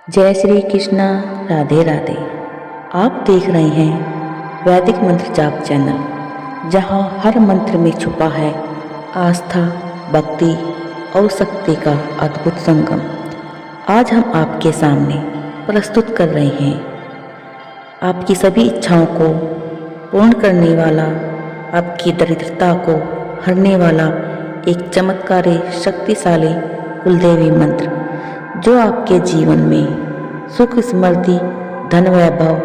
जय श्री कृष्णा। राधे राधे। आप देख रहे हैं वैदिक मंत्र जाप चैनल, जहां हर मंत्र में छुपा है आस्था, भक्ति और शक्ति का अद्भुत संगम। आज हम आपके सामने प्रस्तुत कर रहे हैं आपकी सभी इच्छाओं को पूर्ण करने वाला, आपकी दरिद्रता को हरने वाला एक चमत्कारी शक्तिशाली कुलदेवी मंत्र, जो आपके जीवन में सुख, समृद्धि, धन, वैभव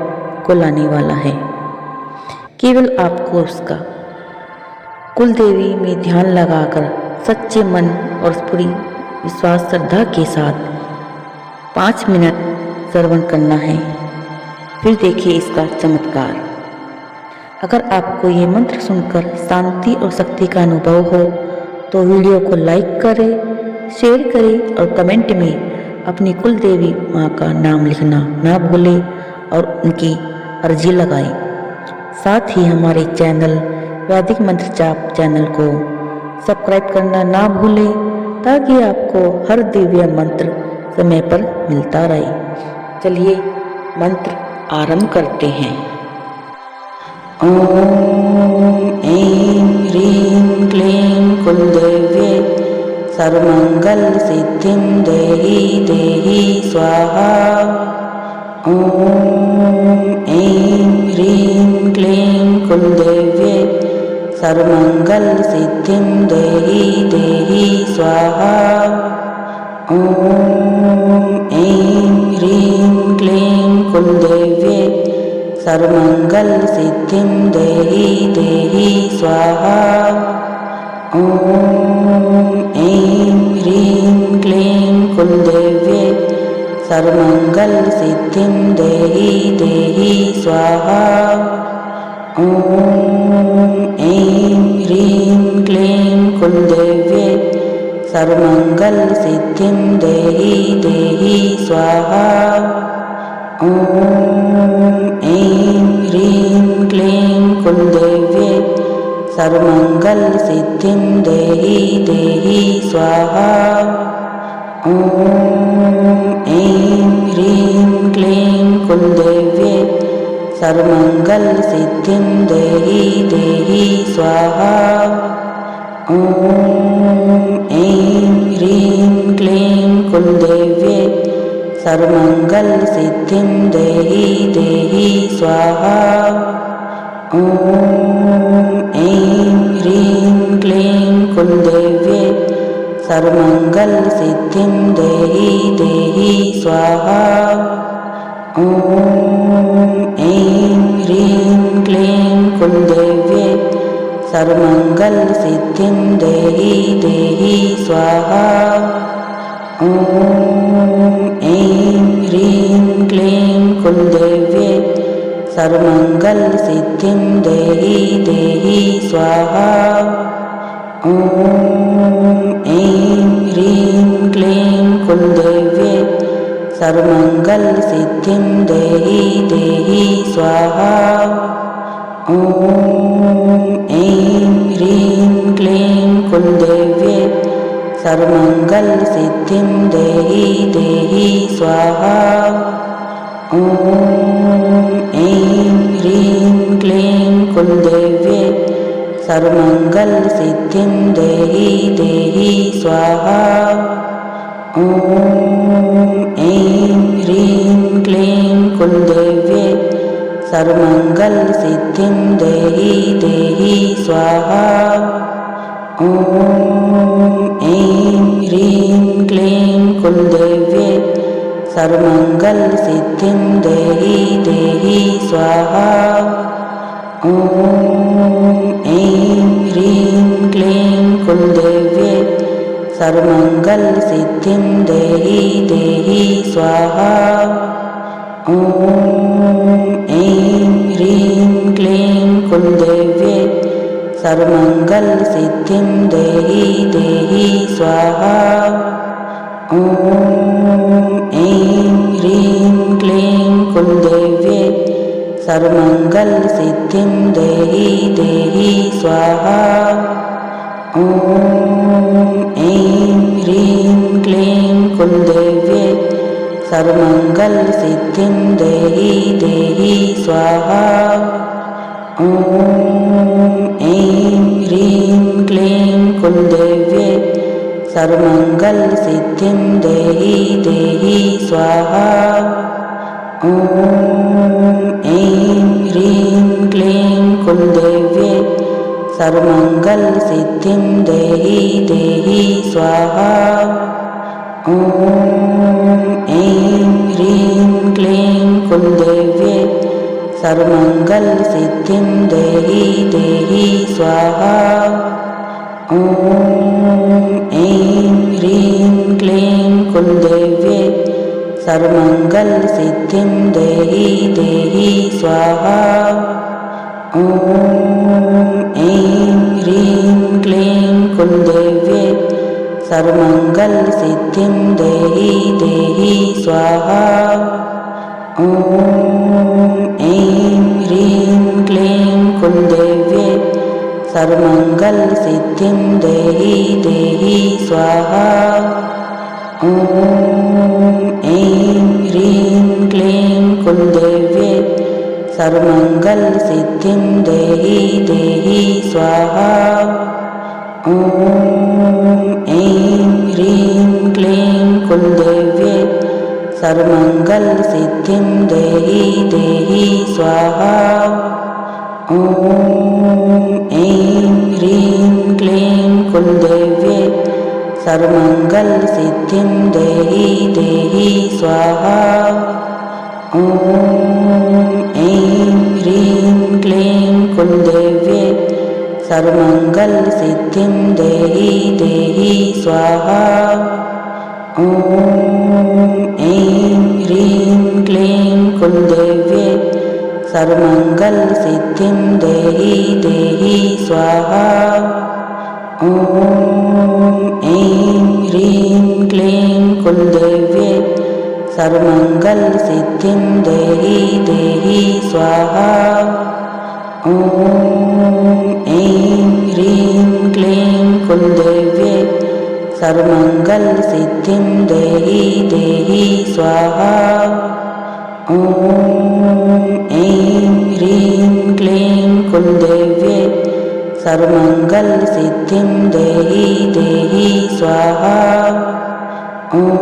को लाने वाला है। केवल आपको उसका कुलदेवी में ध्यान लगाकर सच्चे मन और पूरी विश्वास श्रद्धा के साथ 5 मिनट श्रवण करना है। फिर देखिए इसका चमत्कार। अगर आपको ये मंत्र सुनकर शांति और शक्ति का अनुभव हो तो वीडियो को लाइक करें, शेयर करें और कमेंट में अपनी कुलदेवी माँ का नाम लिखना ना भूलें और उनकी अर्जी लगाएं। साथ ही हमारे चैनल वैदिक मंत्र जाप चैनल को सब्सक्राइब करना ना भूलें, ताकि आपको हर दिव्य मंत्र समय पर मिलता रहे। चलिए मंत्र आरंभ करते हैं। ओम ऐं ह्रीं क्लीं कुलदेव्ये सर्वमंगल सिद्धिं देहि देहि स्वाहा। ओम ऐं ह्रीं क्लीं कुलदेव्ये सर्वमंगल सिद्धिं देहि देहि स्वाहा। ओम ऐं ह्रीं क्लीं कुलदेव्ये सर्वमंगल सिद्धिं देहि देहि स्वाहा। ओम ऐं ह्रीं क्लीं कुलदेव्ये सर्वमंगल सिद्धिं देहि देहि स्वाहा। ओम ऐं ह्रीं क्लीं कुलदेव्ये सर्वमंगल सिद्धिं देहि देहि स्वाहा। ओम ऐं ह्रीं क्लीं कुलदेव्ये सर्वमंगल सिद्धिं देहि देहि स्वाहा। ओम ऐं ह्रीं क्लीं कुलदेव्ये सर्वमंगल सिद्धिं देहि देहि स्वाहा। ओम ऐं ह्रीं क्लीं कुलदेव्ये सर्वमंगल सिद्धिं देहि देहि स्वाहा। ओम ऐं ह्रीं क्लीं कुलदेव्ये सर्वमंगल सिद्धिं देहि देहि स्वाहा। ओम ऐं ह्रीं क्लीं कुलदेव्ये सर्वमंगल सिद्धिं देहि देहि स्वाहा। ओम ऐं ह्रीं क्लीं कुलदेव्ये सर्वमंगल सिद्धिं देहि देहि स्वाहा। ओम ऐं ह्रीं क्लीं कुलदेव्ये सर्वमंगल सिद्धिं देहि देहि स्वाहा। ओम ऐं ह्रीं क्लीं कुलदेव्ये सर्वमंगल सिद्धिं देहि देहि स्वाहा। ओम ऐं ह्रीं क्लीं कुलदेव्ये सर्वमंगल सिद्धिं देहि देहि स्वाहा। ओम ऐं ह्रीं क्लीं कुलदेव्ये सर्वमंगल सिद्धिं देहि देहि स्वाहा। ओम ऐं ह्रीं क्लीं कुलदेव्ये सर्वमंगल सिद्धिं देहि देहि स्वाहा। ओम ऐं ह्रीं क्लीं कुलदेव्ये सर्वमंगल सिद्धिं देहि देहि स्वाहा। ओम ऐं ह्रीं क्लीं कुलदेव्ये सर्वमंगल सिद्धिं देहि देहि स्वाहा। ओम ऐं ह्रीं क्लीं कुलदेव्ये सर्वमंगल सिद्धिं देहि देहि स्वाहा। ओम ऐं ह्रीं क्लीं कुलदेव्ये सर्वमङ्गलसिद्धिं देहि देहि स्वाहा। ॐ ऐं ह्रीं क्लीं कुलदेव्ये सर्वमङ्गलसिद्धिं देहि देहि स्वाहा। ॐ ऐं ह्रीं क्लीं कुलदेव्ये सर्वमङ्गलसिद्धिं देहि देहि स्वाहा। ॐ ऐं ह्रीं क्लीं कुलदेव्ये सर्वमङ्गलसिद्धिं देहि देहि स्वाहा। ॐ ऐं ह्रीं क्लीं कुलदेव्ये सर्वमङ्गलसिद्धिं देहि देहि स्वाहा। ॐ ऐं ह्रीं क्लीं कुलदेव्ये सर्वमङ्गलसिद्धिं देहि देहि स्वाहा। ॐ ऐं ह्रीं क्लीं कुलदेव्ये सर्वमङ्गलसिद्धिं देहि देहि स्वाहा। ॐ ऐं ह्रीं क्लीं कुलदेव्ये सर्वमङ्गलसिद्धिं देहि देहि स्वाहा। ॐ ऐं ह्रीं क्लीं कुलदेव्ये सर्वमङ्गलसिद्धिं देहि देहि स्वाहा। ॐ ऐं ह्रीं क्लीं कुलदेव्ये सर्वमङ्गलसिद्धिं देहि देहि स्वाहा। ॐ ऐं ह्रीं क्लीं कुलदेव्ये सर्वमङ्गलसिद्धिं देहि देहि स्वाहा। ॐ ऐं ह्रीं क्लीं कुलदेव्ये सर्वमङ्गलसिद्धिं देहि देहि स्वाहा। ॐ ऐं ह्रीं क्लीं कुलदेव्ये सर्वमङ्गलसिद्धिं देहि देहि स्वाहा। ॐ ऐं ह्रीं क्लीं कुलदेव्ये सर्वमङ्गलसिद्धिं देहि देहि स्वाहा। ॐ ऐं ह्रीं क्लीं कुलदेव्ये सर्वमङ्गलसिद्धिं देहि देहि स्वाहा। ॐ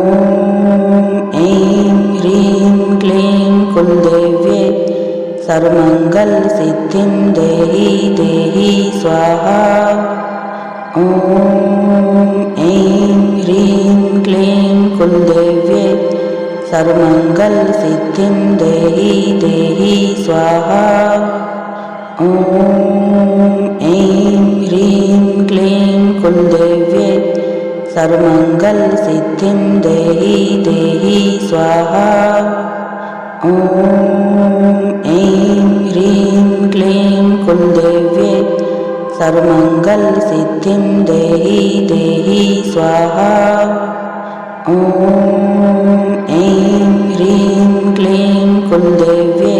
ऐं ह्रीं क्लीं कुलदेव्ये सर्वमङ्गलसिद्धिं देहि देहि स्वाहा। ॐ ऐं ह्रीं क्लीं कुलदेव्ये सर्वमङ्गलसिद्धिं देहि देहि स्वाहा। ॐ ऐं ह्रीं क्लीं कुलदेव्ये सर्वमङ्गलसिद्धिं देहि देहि स्वाहा। ॐ ऐं ह्रीं क्लीं कुलदेव्ये सर्वमङ्गलसिद्धिं देहि देहि स्वाहा। ॐ ऐं ह्रीं क्लीं कुलदेव्ये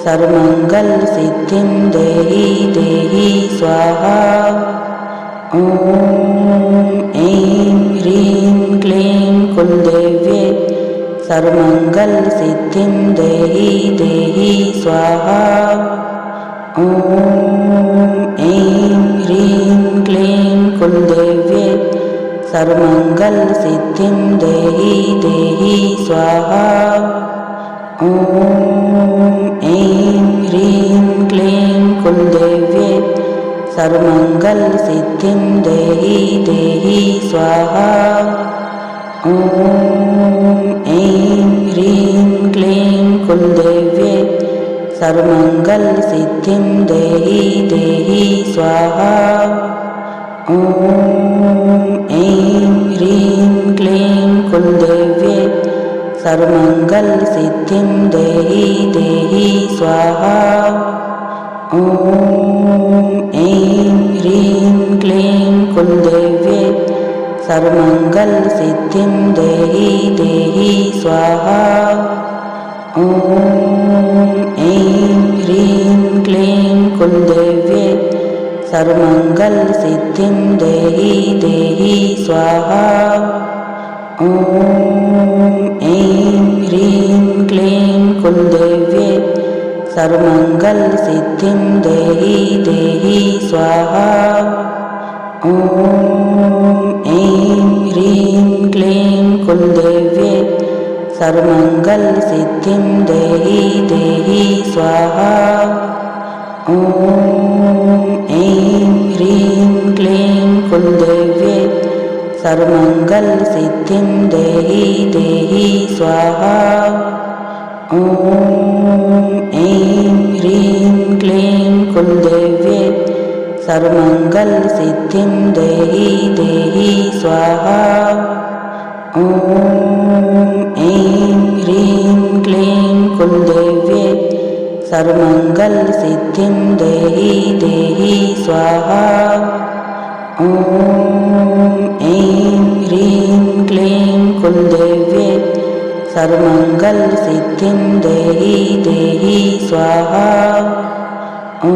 सर्वमङ्गलसिद्धिं देहि देहि स्वाहा। ॐ ऐं ह्रीं क्लीं कुलदेव्ये सर्वमङ्गलसिद्धिं देहि देहि स्वाहा। ॐ ऐं ह्रीं क्लीं कुलदेव्ये सर्वमङ्गलसिद्धिं देहि देहि स्वाहा। ॐ ऐं ह्रीं क्लीं कुलदेव्ये सर्वमङ्गलसिद्धिं देहि देहि स्वाहा। ॐ ऐं ह्रीं क्लीं कुलदेव्ये सर्वमङ्गलसिद्धिं देहि देहि स्वाहा। ॐ ऐं ह्रीं क्लीं कुलदेव्ये सर्वमङ्गलसिद्धिं देहि देहि स्वाहा। ॐ ऐं ह्रीं क्लीं कुलदेव्ये सर्वमङ्गलसिद्धिं देहि देहि स्वाहा। ॐ ऐं ह्रीं क्लीं कुलदेव्ये सर्वमङ्गलसिद्धिं देहि देहि स्वाहा। ॐ ॐ ऐं ह्रीं क्लीं कुलदेव्ये सर्वमङ्गलसिद्धिं देहि देहि स्वाहा। ॐ ऐं ह्रीं क्लीं कुलदेव्ये सर्वमङ्गलसिद्धिं देहि देहि स्वाहा। ॐ ऐं ह्रीं क्लीं कुलदेव्ये सर्वमङ्गलसिद्धिं देहि देहि स्वाहा। ॐ ऐं ह्रीं क्लीं कुलदेव्ये सर्वमङ्गलसिद्धिं देहि देहि स्वाहा। ॐ ऐं ह्रीं क्लीं कुलदेव्ये सर्वमङ्गलसिद्धिं देहि देहि स्वाहा। ॐ ऐं ह्रीं क्लीं कुलदेव्ये सर्वमङ्गलसिद्धिं देहि देहि स्वाहा। ॐ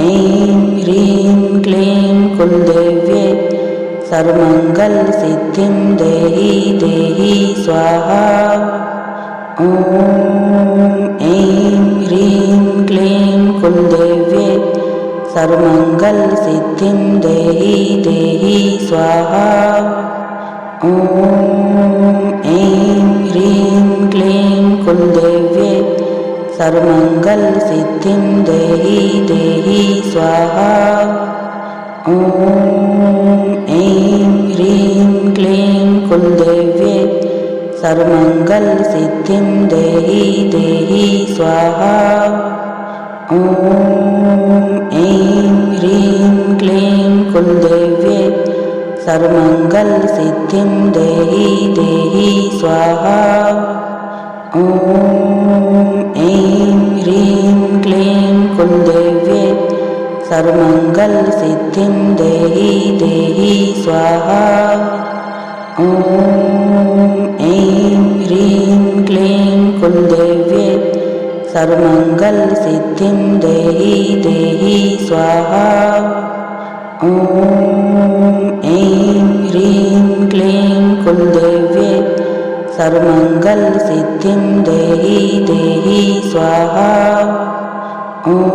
ऐं ह्रीं क्लीं कुलदेव्ये सर्वमङ्गलसिद्धिं देहि देहि स्वाहा। ॐ ऐं ह्रीं क्लीं कुलदेव्ये सर्वमङ्गलसिद्धिं देहि देहि स्वाहा। ॐ ऐं ह्रीं क्लीं कुलदेव्ये सर्वमङ्गलसिद्धिं देहि देहि स्वाहा। ॐ ऐं ह्रीं क्लीं कुलदेव्ये सर्वमङ्गलसिद्धिं देहि देहि स्वाहा। ॐ ऐं ह्रीं क्लीं कुलदेव्ये सर्वमङ्गलसिद्धिं देहि देहि स्वाहा। ॐ ऐं ह्रीं क्लीं कुलदेव्ये सर्वमङ्गलसिद्धिं देहि देहि स्वाहा। ॐ ऐं ह्रीं क्लीं कुलदेव्ये सर्वमङ्गलसिद्धिं देहि देहि स्वाहा। ॐ ऐं ह्रीं क्लीं कुलदेव्ये सर्वमङ्गलसिद्धिं देहि देहि स्वाहा। ॐ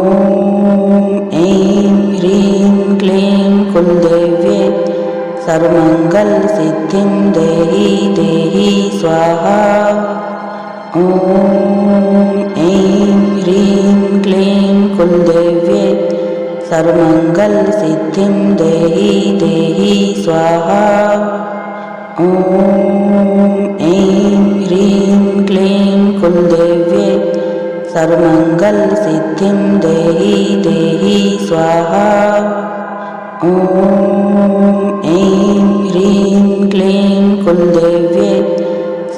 ऐं ह्रीं क्लीं कुलदेव्ये सर्वमङ्गलसिद्धिं देहि देहि स्वाहा। ॐ ऐं ह्रीं क्लीं कुलदेव्ये सर्वमङ्गलसिद्धिं देहि देहि स्वाहा। ॐ ऐं ह्रीं क्लीं कुलदेव्ये सर्वमङ्गलसिद्धिं देहि देहि स्वाहा। ॐ ऐं ह्रीं क्लीं कुलदेव्ये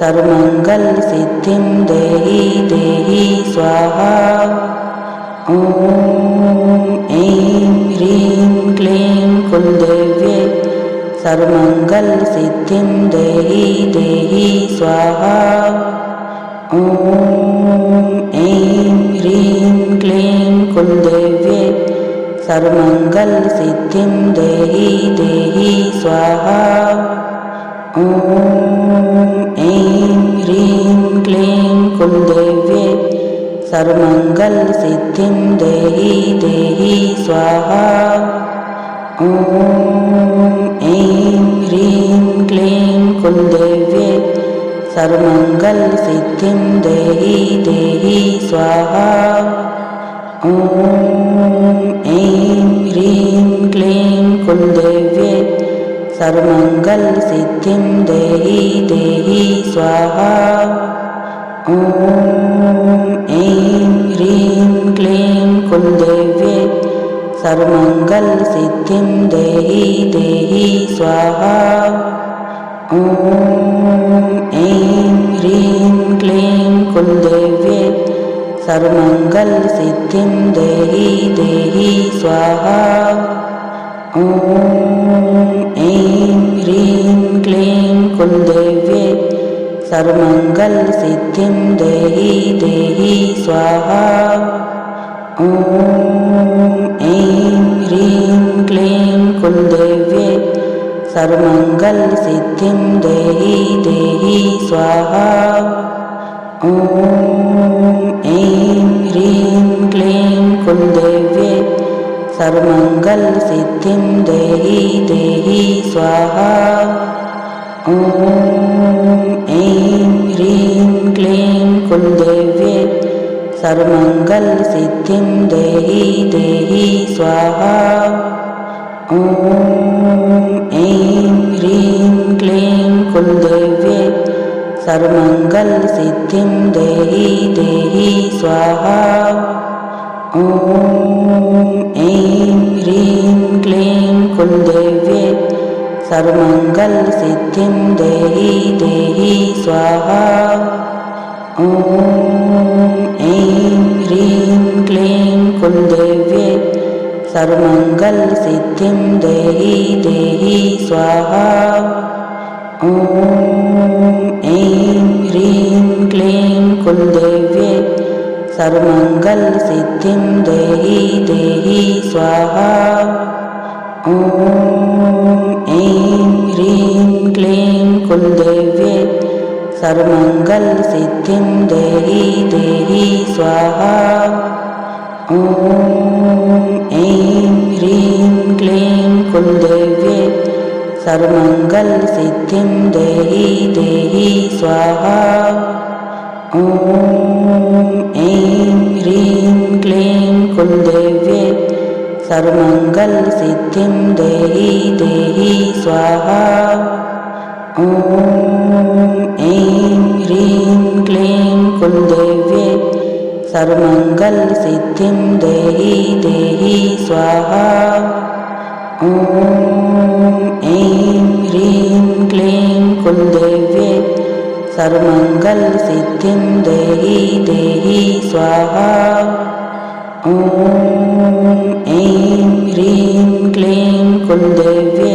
सर्वमङ्गलसिद्धिं देहि देहि स्वाहा। ॐ ऐं ह्रीं क्लीं कुलदेव्ये सर्वमङ्गलसिद्धिं देहि देहि स्वाहा। ॐ ऐं ह्रीं क्लीं कुलदेव्ये सर्वमङ्गलसिद्धिं देहि देहि स्वाहा। ॐ ऐं ह्रीं क्लीं कुलदेव्ये सर्वमङ्गलसिद्धिं देहि देहि स्वाहा। ॐ ऐं ह्रीं क्लीं कुलदेव्ये सर्वमङ्गलसिद्धिं देहि देहि स्वाहा। ॐ ऐं ह्रीं क्लीं कुलदेव्ये सर्वमङ्गलसिद्धिं देहि देहि स्वाहा। ॐ ऐं ह्रीं क्लीं कुलदेव्ये सर्वमङ्गलसिद्धिं देहि देहि स्वाहा। ॐ ऐं ह्रीं क्लीं कुलदेव्ये सर्वमङ्गलसिद्धिं देहि देहि स्वाहा। ॐ ऐं ह्रीं क्लीं कुलदेव्ये सर्वमङ्गलसिद्धिं देहि देहि स्वाहा। ॐ ऐं ह्रीं क्लीं कुलदेव्ये सर्वमङ्गलसिद्धिं देहि देहि स्वाहा। ॐ ऐं ह्रीं क्लीं कुलदेव्ये सर्वमङ्गलसिद्धिं देहि देहि स्वाहा। ॐ ऐं ह्रीं क्लीं कुलदेव्ये सर्वमङ्गलसिद्धिं देहि देहि स्वाहा। ॐ ऐं ह्रीं क्लीं कुलदेव्ये सर्वमङ्गलसिद्धिं देहि देहि स्वाहा। ॐ ऐं ह्रीं क्लीं कुलदेव्ये सर्वमङ्गलसिद्धिं देहि देहि स्वाहा। ॐ ऐं ह्रीं क्लीं कुलदेव्ये सर्वमङ्गलसिद्धिं देहि देहि स्वाहा। ॐ ऐं ह्रीं क्लीं कुलदेव्ये सर्वमङ्गलसिद्धिं देहि देहि स्वाहा। ॐ ऐं ह्रीं क्लीं कुलदेव्ये सर्वमङ्गलसिद्धिं देहि देहि स्वाहा। ॐ ऐं ह्रीं क्लीं कुलदेव्ये सर्वमङ्गलसिद्धिं देहि देहि स्वाहा। ॐ ऐं ह्रीं क्लीं कुलदेव्ये सर्वमङ्गलसिद्धिं देहि देहि स्वाहा। ॐ ऐं ह्रीं क्लीं कुलदेव्ये सर्वमङ्गलसिद्धिं देहि देहि स्वाहा। ॐ ऐं ह्रीं क्लीं कुलदेव्ये सर्वमङ्गलसिद्धिं देहि देहि स्वाहा। ॐ ऐं ह्रीं क्लीं कुलदेव्ये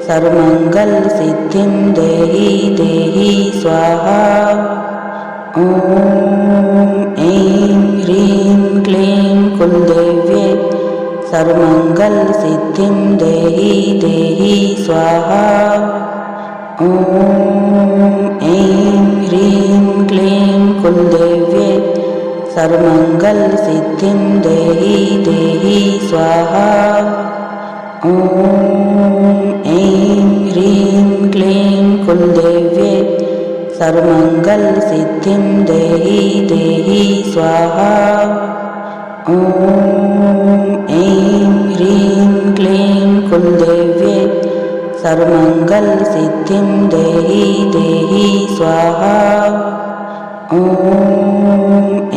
सर्वमङ्गलसिद्धिं देहि देहि स्वाहा। ॐ ऐं ह्रीं क्लीं कुलदेव्ये सर्वमङ्गलसिद्धिं देहि देहि स्वाहा। ॐ ऐं ह्रीं क्लीं कुलदेव्ये सर्वमङ्गलसिद्धिं देहि देहि स्वाहा। ॐ ऐं ह्रीं क्लीं कुलदेव्ये सर्वमङ्गलसिद्धिं देहि देहि स्वाहा। ॐ ऐं ह्रीं क्लीं कुलदेव्ये सर्वमङ्गलसिद्धिं देहि देहि स्वाहा। ॐ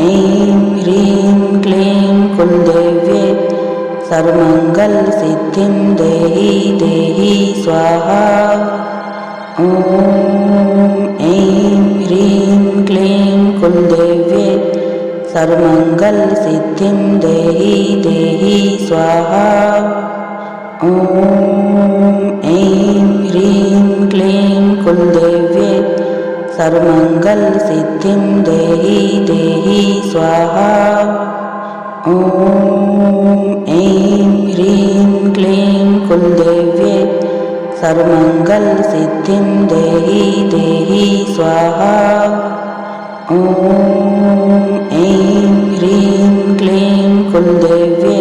ऐं ह्रीं क्लीं कुलदेव्ये सर्वमङ्गलसिद्धिं देहि देहि स्वाहा। ॐ ऐं ह्रीं क्लीं कुलदेव्ये सर्वमङ्गलसिद्धिं देहि देहि स्वाहा। ॐ ऐं ह्रीं क्लीं कुलदेव्ये सर्वमङ्गलसिद्धिं देहि देहि स्वाहा। ॐ ऐं ह्रीं क्लीं कुलदेव्ये सर्वमङ्गलसिद्धिं देहि देहि स्वाहा। ॐ ऐं ह्रीं क्लीं कुलदेव्ये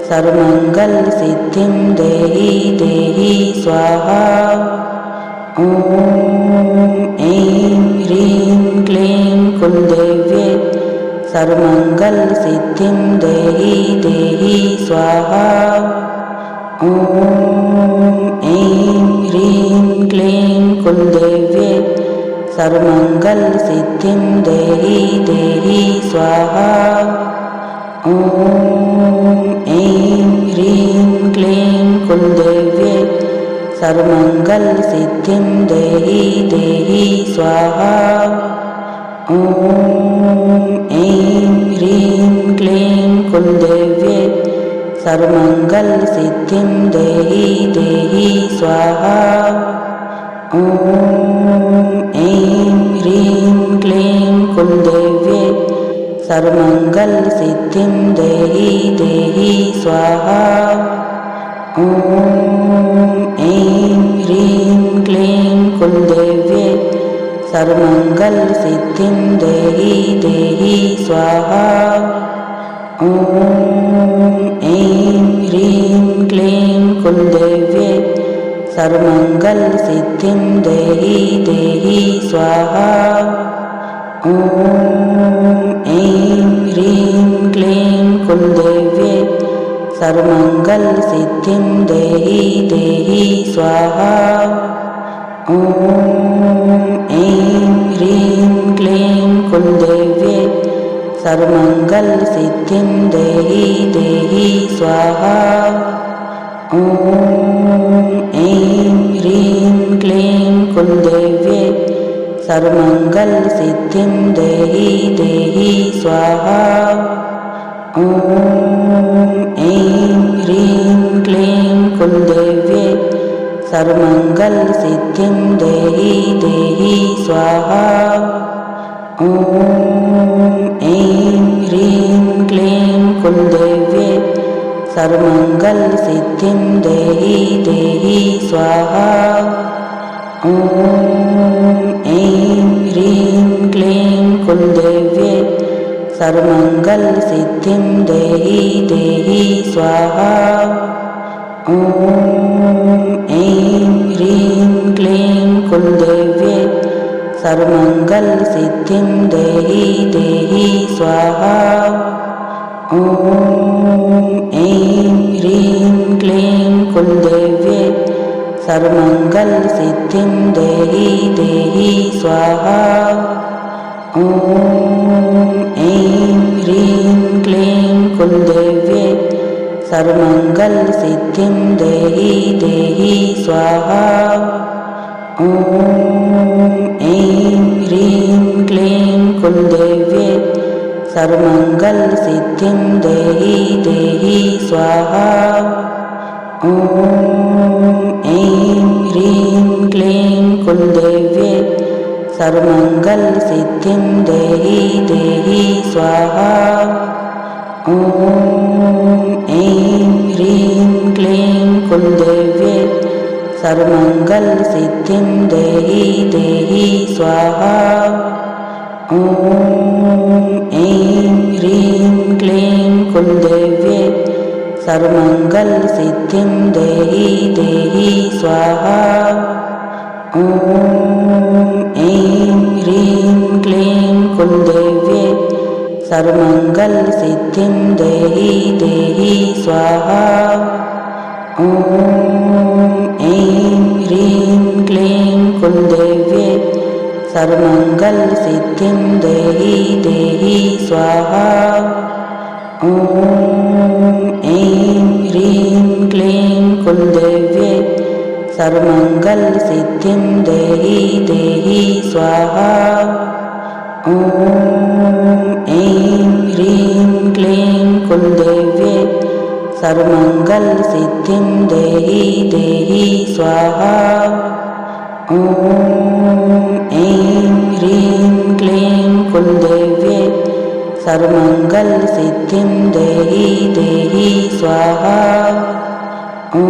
सर्वमङ्गलसिद्धिं देहि देहि स्वाहा। ॐ ऐं ह्रीं क्लीं कुलदेव्ये सर्वमङ्गलसिद्धिं देहि देहि स्वाहा। ॐ ऐं ह्रीं क्लीं कुलदेव्ये सर्वमङ्गलसिद्धिं देहि देहि स्वाहा। ॐ ऐं ह्रीं क्लीं कुलदेव्ये सर्वमङ्गलसिद्धिं देहि देहि स्वाहा। ॐ ऐं ह्रीं क्लीं कुलदेव्ये सर्वमङ्गलसिद्धिं देहि देहि स्वाहा। ॐ ऐं ह्रीं क्लीं कुलदेव्ये सर्वमङ्गलसिद्धिं देहि देहि स्वाहा। ॐ ॐ ऐं ह्रीं क्लीं कुलदेव्ये सर्वमङ्गलसिद्धिं देहि देहि स्वाहा। ॐ ऐं ह्रीं क्लीं कुलदेव्ये सर्वमङ्गलसिद्धिं देहि देहि स्वाहा। ॐ ऐं ह्रीं क्लीं कुलदेव्ये सर्वमङ्गलसिद्धिं देहि देहि स्वाहा। ॐ ऐं ह्रीं क्लीं कुलदेव्ये सर्वमङ्गलसिद्धिं देहि देहि स्वाहा। ॐ ऐं ह्रीं क्लीं कुलदेव्ये सर्वमङ्गलसिद्धिं देहि देहि स्वाहा। ॐ ऐं ह्रीं क्लीं कुलदेव्ये सर्वमङ्गलसिद्धिं देहि देहि स्वाहा। ॐ ऐं ह्रीं क्लीं कुलदेव्ये सर्वमङ्गलसिद्धिं देहि देहि स्वाहा। ॐ ऐं ह्रीं क्लीं कुलदेव्ये सर्वमङ्गलसिद्धिं देहि देहि स्वाहा। ॐ ऐं ह्रीं क्लीं कुलदेव्ये सर्वमङ्गलसिद्धिं देहि देहि स्वाहा। ॐ ऐं ह्रीं क्लीं कुलदेव्ये सर्वमङ्गलसिद्धिं देहि देहि स्वाहा। ॐ ऐं ह्रीं क्लीं कुलदेव्ये सर्वमङ्गलसिद्धिं देहि देहि स्वाहा। ॐ ऐं ह्रीं क्लीं कुलदेव्ये सर्वमङ्गलसिद्धिं देहि देहि स्वाहा। ॐ ऐं ह्रीं क्लीं कुलदेव्ये सर्वमङ्गलसिद्धिं देहि देहि स्वाहा। ॐ ऐं ह्रीं क्लीं कुलदेव्ये सर्वमङ्गलसिद्धिं देहि देहि स्वाहा। ॐ ऐं ह्रीं क्लीं कुलदेव्ये सर्वमङ्गलसिद्धिं देहि देहि स्वाहा। ॐ ऐं ह्रीं क्लीं कुलदेव्ये सर्वमङ्गलसिद्धिं देहि देहि स्वाहा। ॐ ऐं ह्रीं क्लीं कुलदेव्ये सर्वमङ्गलसिद्धिं देहि देहि स्वाहा। ॐ ऐं ह्रीं क्लीं कुलदेव्ये सर्वमङ्गलसिद्धिं देहि देहि स्वाहा। ॐ ऐं ह्रीं क्लीं कुलदेव्ये सर्वमङ्गलसिद्धिं देहि देहि स्वाहा। ॐ ऐं ह्रीं क्लीं कुलदेव्ये सर्वमङ्गलसिद्धिं देहि देहि स्वाहा। ॐ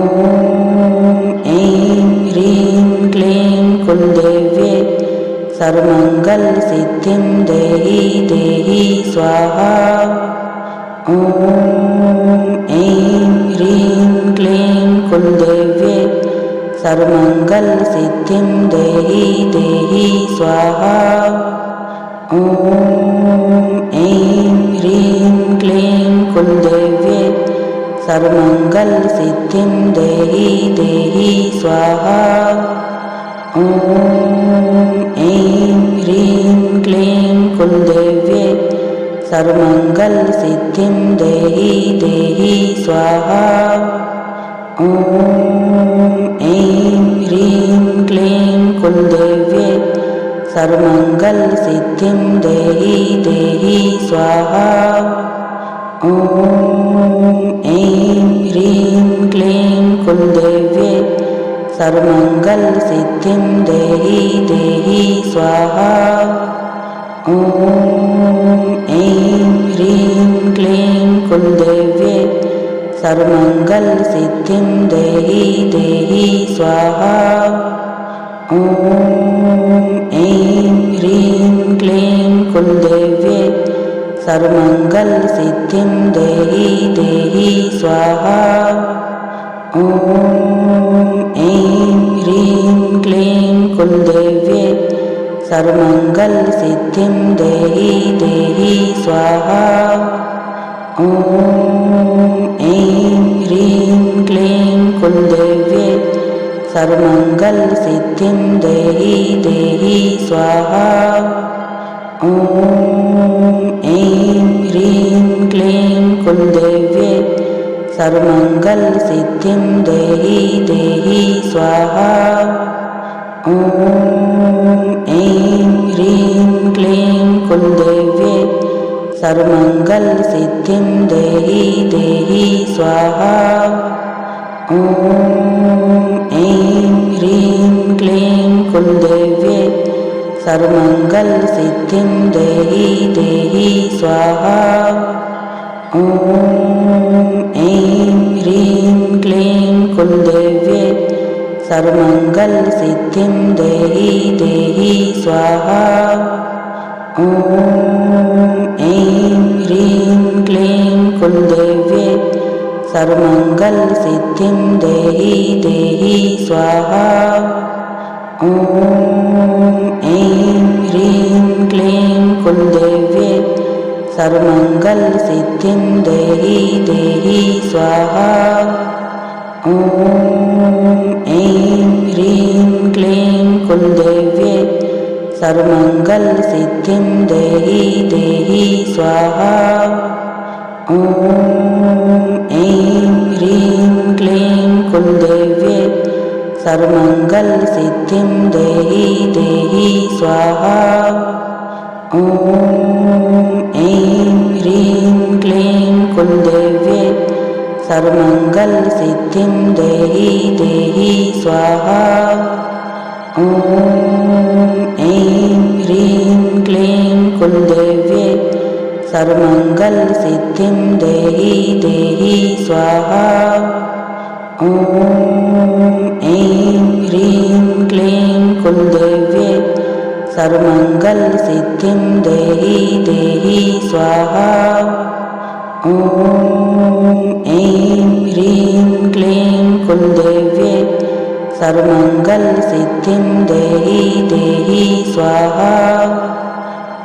ऐं ह्रीं क्लीं कुलदेव्ये सर्वमङ्गलसिद्धिं देहि देहि स्वाहा। ॐ ऐं ह्रीं क्लीं कुलदेव्ये सर्वमङ्गलसिद्धिं देहि देहि स्वाहा। ॐ ऐं ह्रीं क्लीं कुलदेव्ये सर्वमङ्गलसिद्धिं देहि देहि स्वाहा। ॐ ऐं ह्रीं क्लीं कुलदेव्ये सर्वमङ्गलसिद्धिं देहि देहि स्वाहा। ॐ ऐं ह्रीं क्लीं कुलदेव्ये सर्वमङ्गलसिद्धिं देहि देहि स्वाहा। ॐ ऐं ह्रीं क्लीं कुलदेव्ये सर्वमङ्गलसिद्धिं देहि देहि स्वाहा। ॐ ऐं ह्रीं क्लीं कुलदेव्ये सर्वमङ्गलसिद्धिं देहि देहि स्वाहा। ॐ ऐं ह्रीं क्लीं कुलदेव्ये सर्वमङ्गलसिद्धिं देहि देहि स्वाहा। ॐ ऐं ह्रीं क्लीं कुलदेव्ये सर्वमङ्गलसिद्धिं देहि देहि स्वाहा। ॐ ऐं ह्रीं क्लीं कुलदेव्ये सर्वमङ्गलसिद्धिं देहि देहि स्वाहा। ॐ ऐं ह्रीं क्लीं कुलदेव्ये सर्वमङ्गलसिद्धिं देहि देहि स्वाहा। ॐ ऐं ह्रीं क्लीं कुलदेव्ये सर्वमङ्गलसिद्धिं देहि देहि स्वाहा। ॐ ऐं ह्रीं क्लीं कुलदेव्ये सर्वमङ्गलसिद्धिं देहि देहि स्वाहा। ॐ ऐं ह्रीं क्लीं कुलदेव्ये सर्वमङ्गलसिद्धिं देहि देहि स्वाहा। ॐ ऐं ह्रीं क्लीं कुलदेव्ये सर्वमङ्गलसिद्धिं देहि देहि स्वाहा। ॐ ऐं ह्रीं क्लीं कुलदेव्ये सर्वमङ्गलसिद्धिं देहि देहि स्वाहा। ॐ ऐं ह्रीं क्लीं कुलदेव्ये सर्वमङ्गलसिद्धिं देहि देहि स्वाहा। ॐ ऐं ह्रीं क्लीं कुलदेव्ये सर्वमङ्गलसिद्धिं देहि देहि स्वाहा। ॐ ऐं ह्रीं क्लीं कुलदेव्ये सर्वमङ्गलसिद्धिं देहि देहि स्वाहा। ॐ ऐं ह्रीं क्लीं कुलदेव्ये सर्वमङ्गलसिद्धिं देहि देहि स्वाहा। ॐ ऐं ह्रीं क्लीं कुलदेव्ये सर्वमङ्गलसिद्धिं देहि देहि स्वाहा। ॐ ऐं ह्रीं क्लीं कुलदेव्ये सर्वमङ्गलसिद्धिं देहि देहि स्वाहा।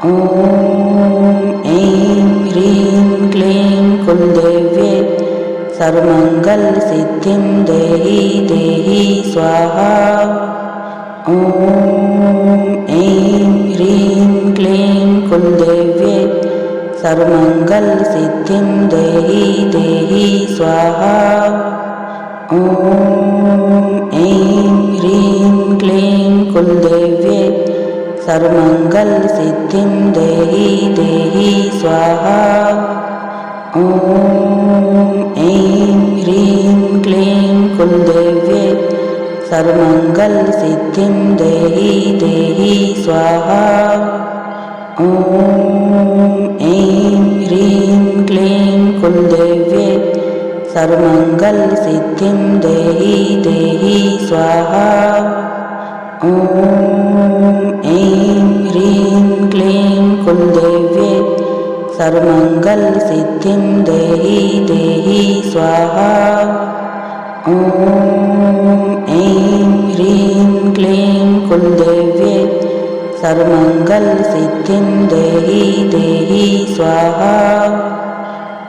ॐ ऐं ह्रीं क्लीं कुलदेव्ये सर्वमङ्गलसिद्धिं देहि देहि स्वाहा। ॐ ऐं ह्रीं क्लीं कुलदेव्ये सर्वमङ्गलसिद्धिं देहि देहि स्वाहा। ॐ ऐं ह्रीं क्लीं कुलदेव्ये सर्वमङ्गलसिद्धिं देहि देहि स्वाहा। ॐ ऐं ह्रीं क्लीं कुलदेव्ये सर्वमङ्गलसिद्धिं देहि देहि स्वाहा। ॐ ऐं ह्रीं क्लीं कुलदेव्ये सर्वमङ्गलसिद्धिं देहि देहि स्वाहा। ॐ ऐं ह्रीं क्लीं कुलदेव्ये सर्वमङ्गलसिद्धिं देहि देहि स्वाहा। ॐ ऐं ह्रीं क्लीं कुलदेव्ये सर्वमङ्गलसिद्धिं देहि देहि स्वाहा।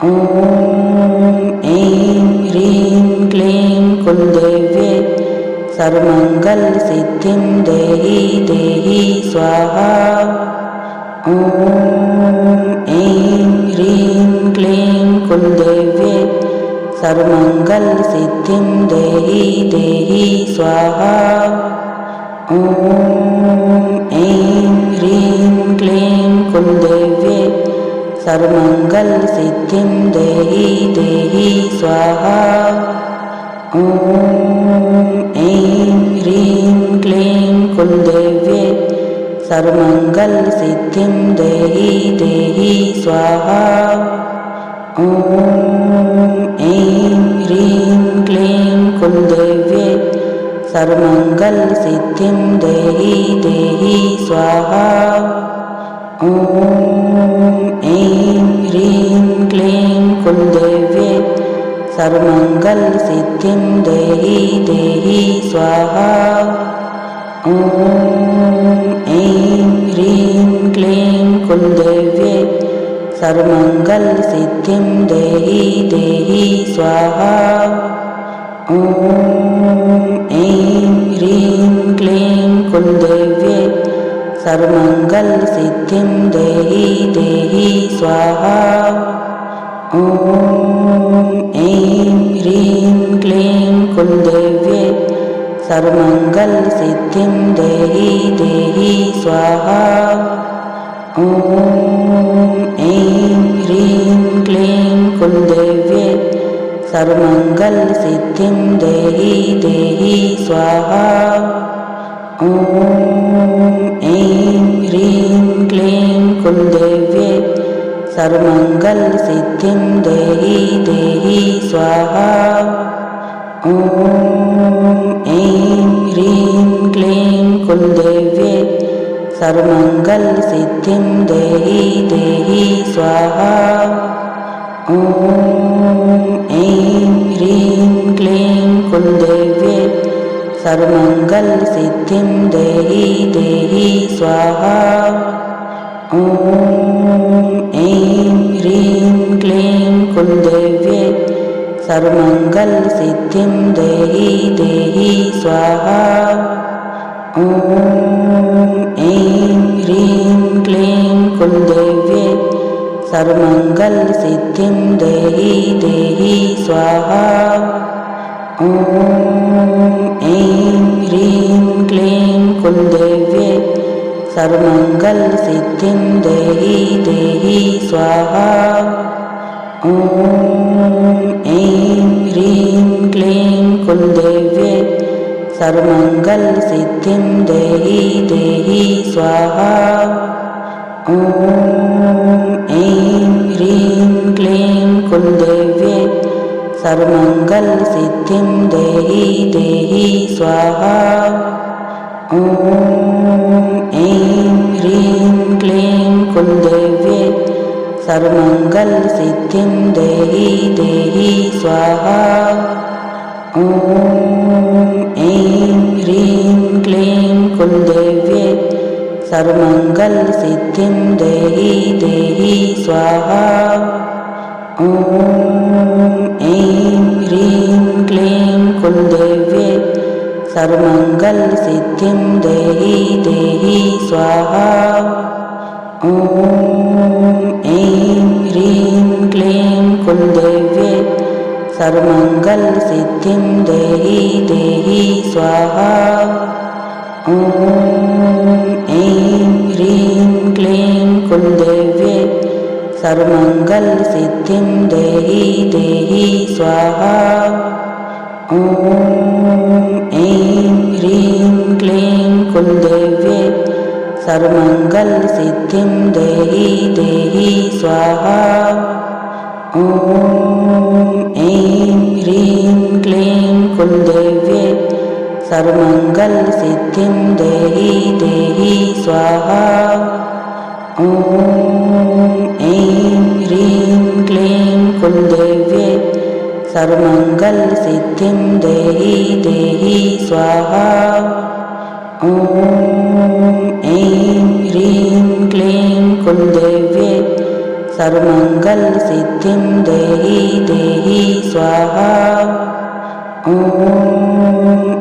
ॐ ऐं ह्रीं क्लीं कुलदेव्ये सर्वमङ्गलसिद्धिं देहि देहि स्वाहा। ॐ ऐं ह्रीं क्लीं कुलदेव्ये सर्वमङ्गलसिद्धिं देहि देहि स्वाहा। ॐ ऐं ह्रीं क्लीं कुलदेव्ये सर्वमङ्गलसिद्धिं देहि देहि स्वाहा। ॐ ऐं ह्रीं क्लीं कुलदेव्ये सर्वमङ्गलसिद्धिं देहि देहि स्वाहा। ॐ ऐं सर्वमंगल सिद्धिं देहि देहि स्वाहा। ॐ ऐं ह्रीं क्लीं कुलदेव्ये सर्वमंगल सिद्धिं देहि देहि स्वाहा। ॐ ऐं ह्रीं क्लीं कुलदेव्ये सर्वमंगल सिद्धिं देहि देहि स्वाहा। ॐ ऐं ह्रीं क्लीं कुलदेव्ये सर्वमंगल सिद्धिं देहि देहि स्वाहा। ॐ ऐं ह्रीं क्लीं कुलदेव्ये सर्वमंगल सिद्धिं देहि देहि स्वाहा। ॐ ऐं ह्रीं क्लीं कुलदेव्ये सर्वमंगल सिद्धिं देहि देहि स्वाहा। ॐ ऐं ह्रीं क्लीं कुलदेव्ये सर्वमंगल सिद्धिं देहि देहि स्वाहा। ॐ ऐं ह्रीं क्लीं कुलदेव्ये सर्वमंगल सिद्धिं देहि देहि स्वाहा। ॐ ऐं ह्रीं क्लीं कुलदेव्ये सर्वमंगल सिद्धिं देहि देहि स्वाहा। ॐ ऐं ह्रीं क्लीं कुलदेव्ये सर्वमंगल सिद्धिं देहि देहि स्वाहा। ॐ ऐं ह्रीं क्लीं कुलदेव्ये सर्वमंगल सिद्धिं देहि देहि स्वाहा। ॐ ऐं ह्रीं क्लीं कुलदेव्ये सर्वमंगल सिद्धिं देहि देहि स्वाहा। ॐ ऐं ह्रीं क्लीं कुलदेव्ये सर्वमंगल सिद्धिं देहि देहि स्वाहा। ॐ ऐं ह्रीं क्लीं कुलदेव्ये सर्वमंगल सिद्धिं देहि देहि स्वाहा। ॐ ऐं ह्रीं क्लीं कुलदेव्ये सर्वमंगल सिद्धिं देहि देहि स्वाहा। ॐ ऐं ह्रीं क्लीं कुलदेव्ये सर्वमंगल सिद्धिं देहि देहि स्वाहा। ॐ ऐं ह्रीं क्लीं कुलदेव्ये सर्वमंगल सिद्धिं देहि देहि स्वाहा। ॐ ऐं ह्रीं क्लीं कुलदेव्ये सर्वमंगल सिद्धिं देहि देहि स्वाहा। ॐ ऐं ह्रीं क्लीं कुलदेव्ये सर्वमंगल सिद्धिं देहि देहि स्वाहा। ॐ ऐं ह्रीं क्लीं कुलदेव्ये सर्वमंगल सिद्धिं देहि देहि स्वाहा। ॐ ऐं ह्रीं क्लीं कुलदेव्ये सर्वमंगल सिद्धिं देहि देहि स्वाहा। ॐ ऐं ह्रीं क्लीं कुलदेव्ये सर्वमंगल सिद्धिं देहि देहि स्वाहा। ॐ ऐं ह्रीं क्लीं कुलदेव्ये सर्वमंगल सिद्धिं देहि देहि स्वाहा। ॐ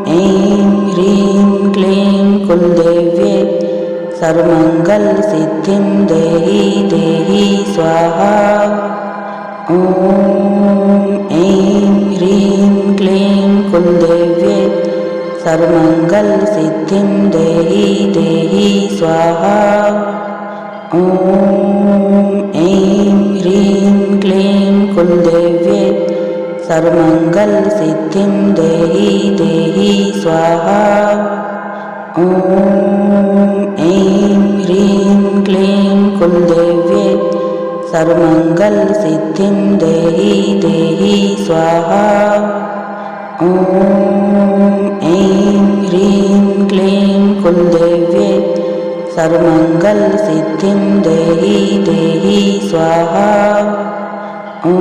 ऐं ह्रीं क्लीं कुलदेव्ये सर्वमंगल सिद्धिं देहि देहि स्वाहा। ॐ ऐं ह्रीं क्लीं कुलदेव्ये सर्वमंगल सिद्धिं देहि देहि स्वाहा। ॐ ऐं ह्रीं क्लीं कुलदेव्ये सर्वमंगल सिद्धिं देहि देहि स्वाहा। ॐ ऐं ह्रीं क्लीं कुलदेव्ये सर्वमंगल सिद्धिं देहि देहि स्वाहा। ॐ ऐं सर्वमङ्गलसिद्धिं देहि देहि स्वाहा। ॐ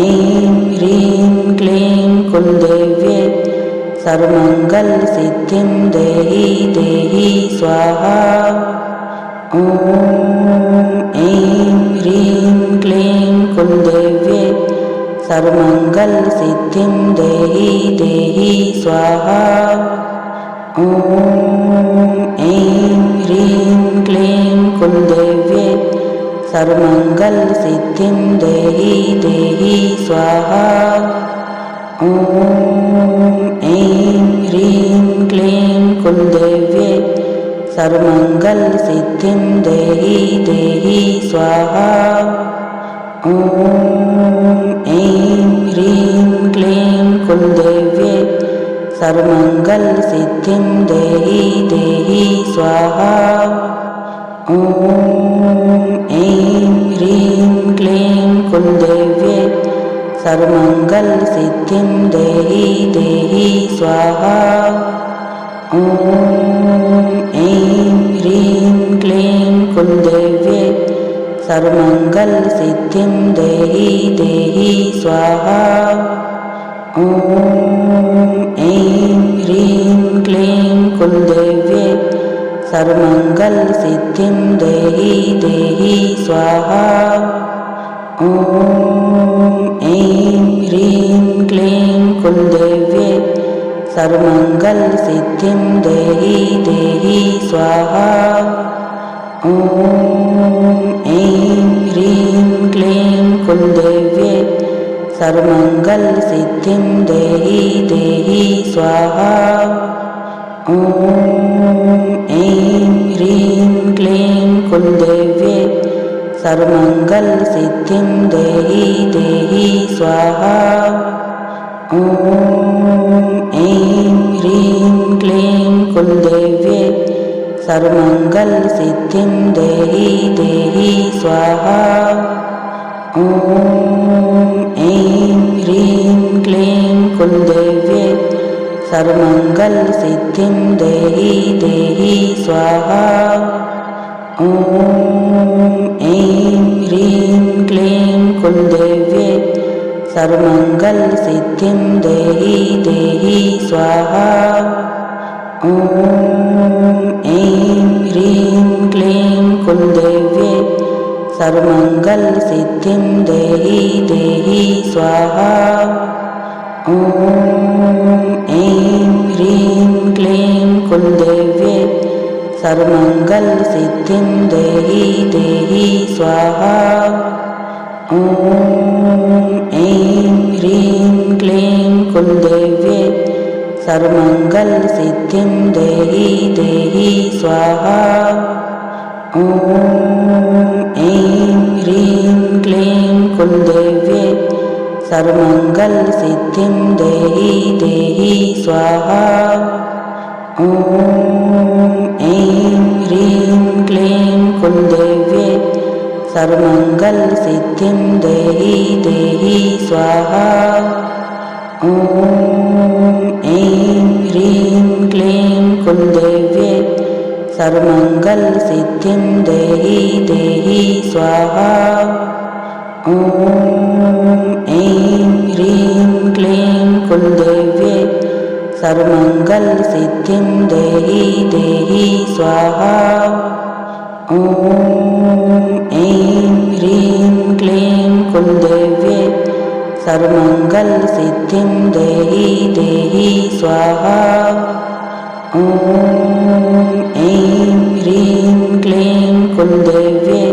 ऐं ह्रीं क्लीं कुलदेव्यै सर्वमङ्गलसिद्धिं देहि देहि स्वाहा। ॐ ऐं ह्रीं क्लीं कुलदेव्यै सर्वमङ्गलसिद्धिं देहि देहि स्वाहा। ॐ ऐं ह्रीं क्लीं कुलदेव्यै सर्वमङ्गलसिद्धिं देहि देहि स्वाहा। ॐ ऐं ह्रीं क्लीं कुलदेव्यै सर्वमङ्गलसिद्धिं देहि देहि स्वाहा। ॐ ऐं ह्रीं क्लीं कुलदेव्यै सर्वमङ्गलसिद्धिं देहि देहि स्वाहा। ॐ ऐं ह्रीं क्लीं कुलदेव्यै सर्वमङ्गलसिद्धिं देहि देहि स्वाहा। ॐ ऐं ह्रीं क्लीं कुलदेव्यै सर्वमङ्गलसिद्धिं देहि देहि स्वाहा। ॐ ऐं ह्रीं क्लीं कुलदेव्यै सर्वमङ्गलसिद्धिं देहि देहि स्वाहा। ॐ ऐं ह्रीं क्लीं कुलदेव्यै सर्वमङ्गलसिद्धिं देहि देहि स्वाहा। ॐ ऐं ह्रीं क्लीं कुलदेव्यै सर्वमङ्गलसिद्धिं देहि देहि स्वाहा। ॐ ऐं ह्रीं क्लीं कुलदेव्यै सर्वमङ्गलसिद्धिं देहि देहि स्वाहा। ॐ ऐं ह्रीं क्लीं कुलदेव्यै सर्वमङ्गलसिद्धिं देहि देहि स्वाहा। ॐ ऐं ह्रीं क्लीं कुलदेव्यै सर्वमङ्गलसिद्धिं देहि देहि स्वाहा। ॐ ऐं ह्रीं क्लीं कुलदेव्यै सर्वमङ्गलसिद्धिं देहि देहि स्वाहा। ॐ ऐं ह्रीं क्लीं कुलदेव्यै सर्वमङ्गलसिद्धिं देहि देहि स्वाहा। ॐ ऐं ह्रीं क्लीं कुलदेव्यै सर्वमङ्गलसिद्धिं देहि देहि स्वाहा। ॐ ऐं ह्रीं क्लीं कुलदेव्यै सर्वमङ्गलसिद्धिं देहि देहि स्वाहा। ॐ ऐं ह्रीं क्लीं कुलदेव्यै सर्वमङ्गलसिद्धिं देहि देहि स्वाहा। ॐ ऐं ह्रीं क्लीं कुलदेव्यै सर्वमङ्गलसिद्धिं देहि देहि स्वाहा। ॐ ऐं ह्रीं क्लीं कुलदेव्यै सर्वमङ्गलसिद्धिं देहि देहि स्वाहा। ॐ ऐं ह्रीं क्लीं कुलदेव्यै सर्वमङ्गलसिद्धिं देहि देहि स्वाहा। ॐ ऐं ह्रीं क्लीं कुलदेव्यै सर्वमङ्गलसिद्धिं देहि देहि स्वाहा। ॐ ऐं ह्रीं क्लीं कुलदेव्यै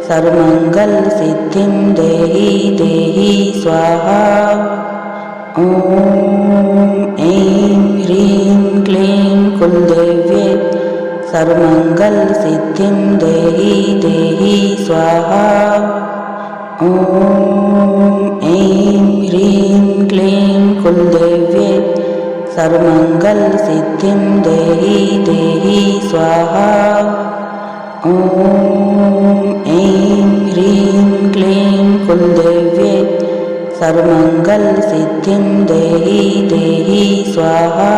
सर्वमङ्गलसिद्धिं देहि देहि स्वाहा। ॐ ऐं ह्रीं क्लीं कुलदेव्यै सर्वमङ्गलसिद्धिं देहि देहि स्वाहा। ॐ ऐं ह्रीं क्लीं कुलदेव्यै सर्वमङ्गलसिद्धिं देहि देहि स्वाहा। ॐ ऐं ह्रीं क्लीं कुलदेव्यै सर्वमङ्गलसिद्धिं देहि देहि स्वाहा।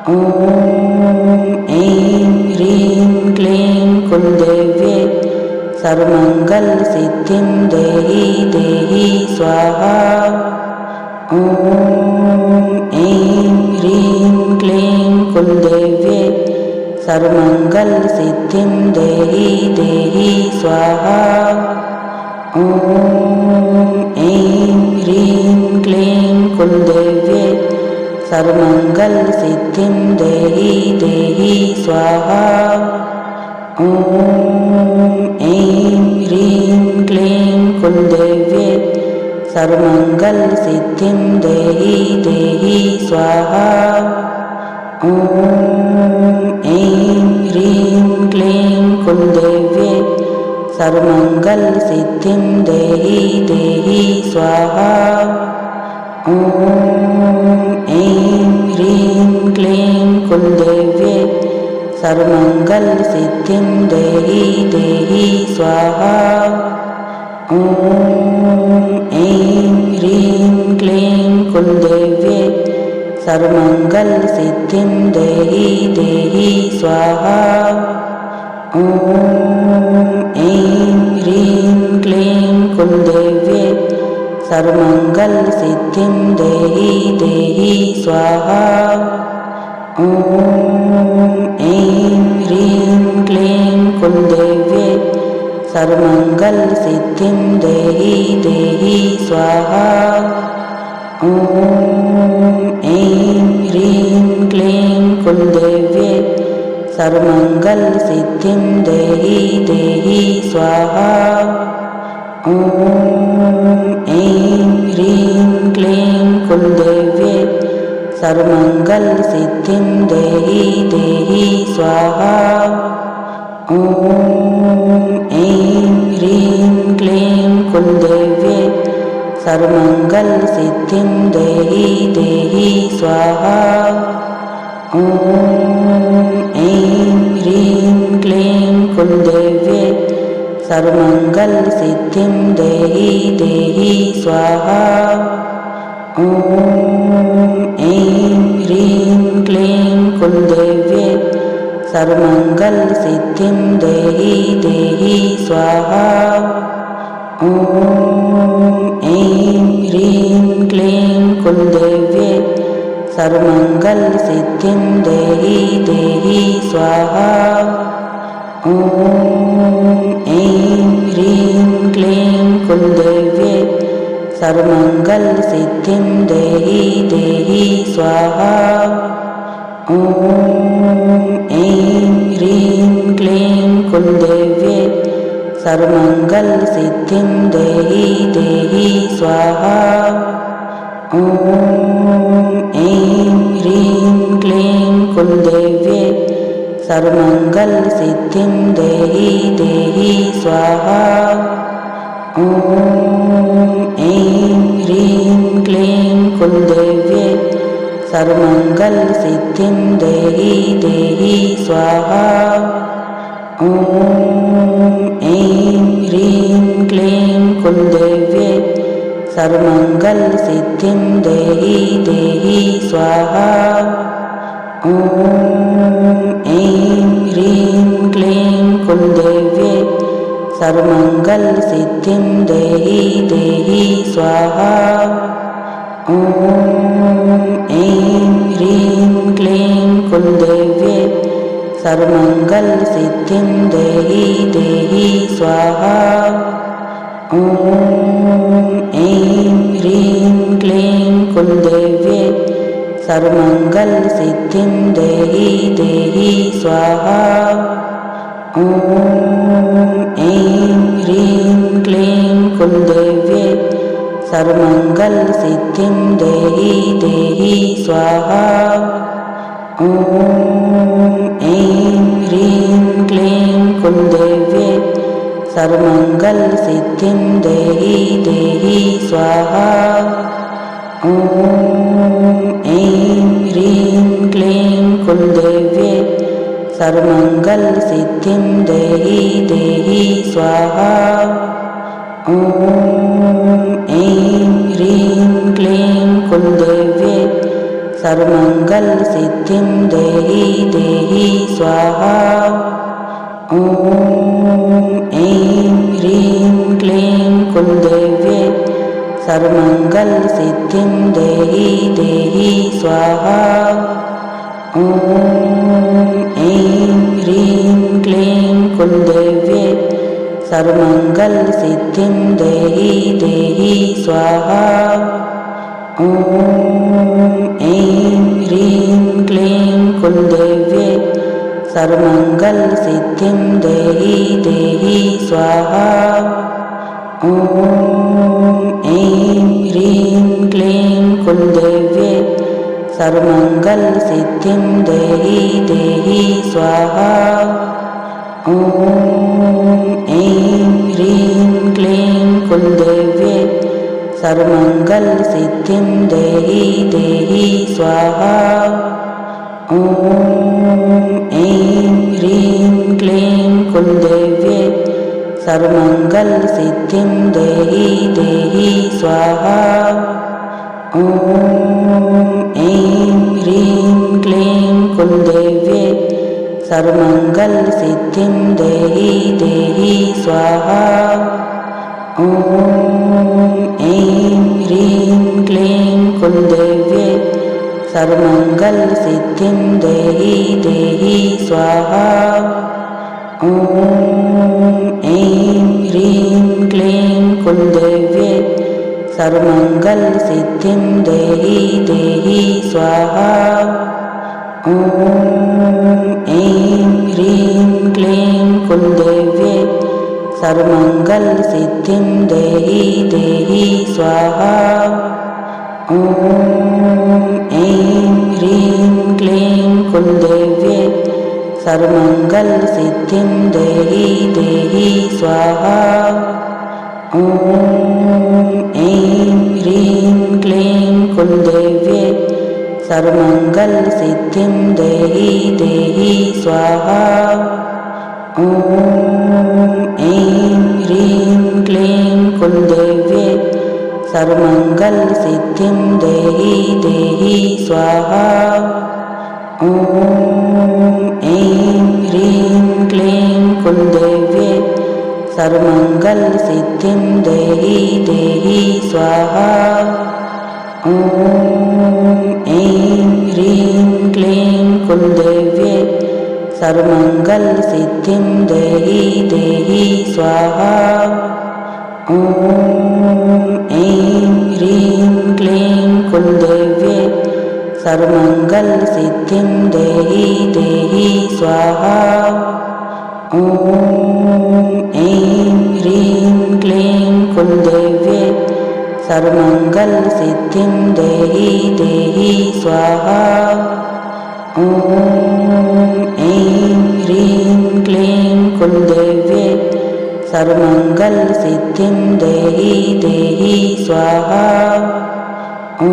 ॐ ऐं ह्रीं क्लीं कुलदेव्ये सर्वमङ्गलसिद्धिं देहि देहि स्वाहा। ॐ ऐं ह्रीं क्लीं कुलदेव्ये सर्वमङ्गलसिद्धिं देहि देहि स्वाहा। ॐ ऐं ह्रीं क्लीं कुलदेव्ये सर्वमङ्गलसिद्धिं देहि देहि स्वाहा। ॐ ऐं ह्रीं क्लीं कुलदेव्ये सर्वमङ्गलसिद्धिं देहि देहि स्वाहा। ॐ ऐं ह्रीं क्लीं कुलदेव्ये सर्वमङ्गलसिद्धिं देहि देहि स्वाहा। ॐ ऐं ह्रीं क्लीं कुलदेव्ये सर्वमङ्गलसिद्धिं देहि देहि स्वाहा। ॐ ऐं ह्रीं क्लीं कुलदेव्ये सर्वमङ्गलसिद्धिं देहि देहि स्वाहा। ॐ ऐं ह्रीं क्लीं कुलदेव्ये सर्वमङ्गलसिद्धिं देहि देहि स्वाहा। ॐ ऐं ह्रीं क्लीं कुलदेव्ये सर्वमङ्गलसिद्धिं देहि देहि स्वाहा। ॐ ऐं ह्रीं क्लीं कुलदेव्ये सर्वमङ्गलसिद्धिं देहि देहि स्वाहा। ॐ ऐं ह्रीं क्लीं कुलदेव्ये सर्वमङ्गलसिद्धिं देहि देहि स्वाहा। ॐ ऐं ह्रीं क्लीं कुलदेव्ये सर्वमङ्गलसिद्धिं देहि देहि स्वाहा। ॐ ऐं ह्रीं क्लीं कुलदेव्ये सर्वमङ्गलसिद्धिं देहि देहि स्वाहा। ॐ ऐं ह्रीं क्लीं कुलदेव्ये सर्वमङ्गलसिद्धिं देहि देहि स्वाहा। ॐ ऐं ह्रीं क्लीं कुलदेव्ये सर्वमङ्गलसिद्धिं देहि देहि स्वाहा। ॐ ऐं ह्रीं क्लीं कुलदेव्ये सर्वमङ्गलसिद्धिं देहि देहि स्वाहा। ॐ ऐं ह्रीं क्लीं कुलदेव्ये सर्वमङ्गलसिद्धिं देहि देहि स्वाहा। ॐ ऐं ह्रीं क्लीं कुलदेव्ये सर्वमङ्गलसिद्धिं देहि देहि स्वाहा। ॐ ऐं ह्रीं क्लीं कुलदेव्ये सर्वमङ्गलसिद्धिं देहि देहि स्वाहा। ॐ ऐं ह्रीं क्लीं कुलदेव्ये सर्वमङ्गलसिद्धिं देहि देहि स्वाहा। ॐ ऐं ह्रीं क्लीं कुलदेव्ये सर्वमङ्गलसिद्धिं देहि देहि स्वाहा। ॐ ऐं ह्रीं क्लीं कुलदेव्ये सर्वमङ्गलसिद्धिं देहि देहि स्वाहा। ॐ ऐं ह्रीं क्लीं कुलदेव्ये सर्वमङ्गलसिद्धिं देहि देहि स्वाहा। ॐ ऐं ह्रीं क्लीं कुलदेव्ये सर्वमङ्गलसिद्धिं देहि देहि स्वाहा। ॐ ऐं ह्रीं क्लीं कुलदेव्ये सर्वमङ्गलसिद्धिं देहि देहि स्वाहा। ॐ ऐं ह्रीं क्लीं कुलदेव्ये सर्वमङ्गलसिद्धिं देहि देहि स्वाहा। ॐ ऐं ह्रीं क्लीं कुलदेव्ये सर्वमङ्गलसिद्धिं देहि देहि स्वाहा। ॐ ऐं ह्रीं क्लीं कुलदेव्ये सर्वमङ्गलसिद्धिं देहि देहि स्वाहा। ॐ ऐं ह्रीं क्लीं कुलदेव्ये सर्वमङ्गलसिद्धिं देहि देहि स्वाहा। ॐ ऐं ह्रीं क्लीं कुलदेव्ये सर्वमङ्गलसिद्धिं देहि देहि स्वाहा। ॐ ऐं ह्रीं क्लीं कुलदेव्ये सर्वमङ्गलसिद्धिं देहि देहि स्वाहा। ॐ ऐं ह्रीं क्लीं कुलदेव्ये सर्वमङ्गलसिद्धिं देहि देहि स्वाहा। ॐ ऐं ह्रीं क्लीं कुलदेव्ये सर्वमङ्गलसिद्धिं देहि देहि स्वाहा। ॐ ऐं ह्रीं क्लीं कुलदेव्ये सर्वमङ्गलसिद्धिं देहि देहि स्वाहा। ॐ ऐं ह्रीं क्लीं कुलदेव्ये सर्वमङ्गलसिद्धिं देहि देहि स्वाहा। ॐ ऐं ह्रीं क्लीं कुलदेव्ये सर्वमङ्गलसिद्धिं देहि देहि स्वाहा। ॐ ऐं ह्रीं क्लीं कुलदेव्ये सर्वमङ्गलसिद्धिं देहि देहि स्वाहा। ॐ ऐं ह्रीं क्लीं कुलदेव्ये सर्वमङ्गलसिद्धिं देहि देहि स्वाहा। ॐ ऐं ह्रीं क्लीं कुलदेव्ये सर्वमङ्गलसिद्धिं देहि देहि स्वाहा। ॐ ऐं ह्रीं क्लीं कुलदेव्ये सर्वमङ्गलसिद्धिं देहि देहि स्वाहा। ॐ ऐं ह्रीं क्लीं कुलदेव्ये सर्वमङ्गलसिद्धिं देहि देहि स्वाहा। ॐ ऐं ह्रीं क्लीं कुलदेव्ये सर्वमङ्गलसिद्धिं देहि देहि स्वाहा। ॐ ऐं ह्रीं क्लीं कुलदेव्ये सर्वमङ्गलसिद्धिं देहि देहि स्वाहा। ॐ ऐं ह्रीं क्लीं कुलदेव्ये सर्वमङ्गलसिद्धिं देहि देहि स्वाहा। ॐ ऐं ह्रीं क्लीं कुलदेव्ये सर्वमङ्गलसिद्धिं देहि देहि स्वाहा। ॐ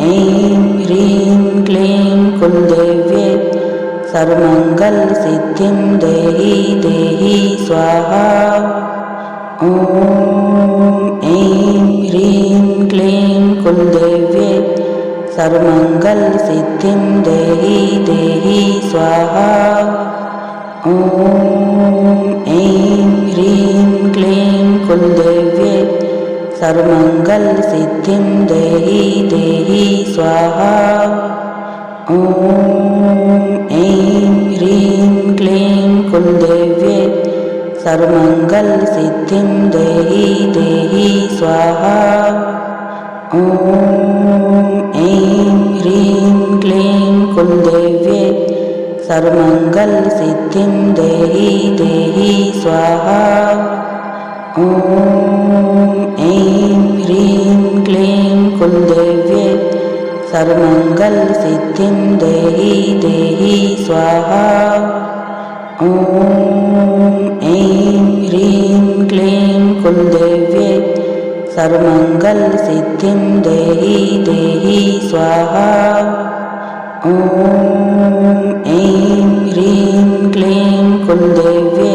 ऐं ह्रीं क्लीं कुलदेव्ये सर्वमङ्गलसिद्धिं देहि देहि स्वाहा। ॐ ऐं ह्रीं क्लीं कुलदेव्ये सर्वमङ्गलसिद्धिं देहि देहि स्वाहा। ॐ ऐं ह्रीं क्लीं कुलदेव्ये सर्वमङ्गलसिद्धिं देहि देहि स्वाहा। ॐ ऐं ह्रीं क्लीं कुलदेव्ये सर्वमङ्गलसिद्धिं देहि देहि स्वाहा। ॐ ऐं ह्रीं क्लीं कुलदेव्ये सर्वमङ्गलसिद्धिं देहि देहि स्वाहा। ॐ ऐं ह्रीं क्लीं कुलदेव्ये सर्वमङ्गलसिद्धिं देहि देहि स्वाहा। ॐ ऐं ह्रीं क्लीं कुलदेव्ये सर्वमङ्गलसिद्धिं देहि देहि स्वाहा। ॐ ऐं ह्रीं क्लीं कुलदेव्ये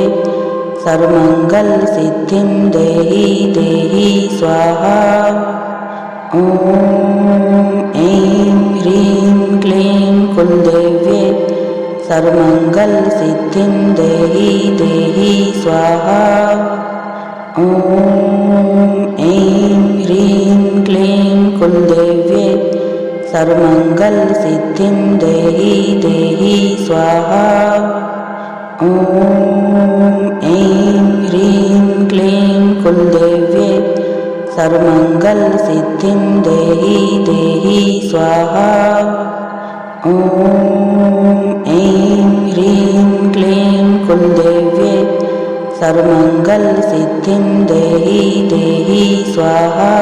सर्वमङ्गलसिद्धिं देहि देहि स्वाहा। ॐ ॐ ऐं ह्रीं क्लीं कुलदेव्ये सर्वमङ्गलसिद्धिं देहि देहि स्वाहा। ॐ ऐं ह्रीं क्लीं कुलदेव्ये सर्वमङ्गलसिद्धिं देहि देहि स्वाहा। ॐ ऐं ह्रीं क्लीं कुलदेव्ये सर्वमङ्गलसिद्धिं देहि देहि स्वाहा। ॐ ऐं ह्रीं क्लीं कुलदेव्ये सर्वमङ्गलसिद्धिं देहि देहि स्वाहा।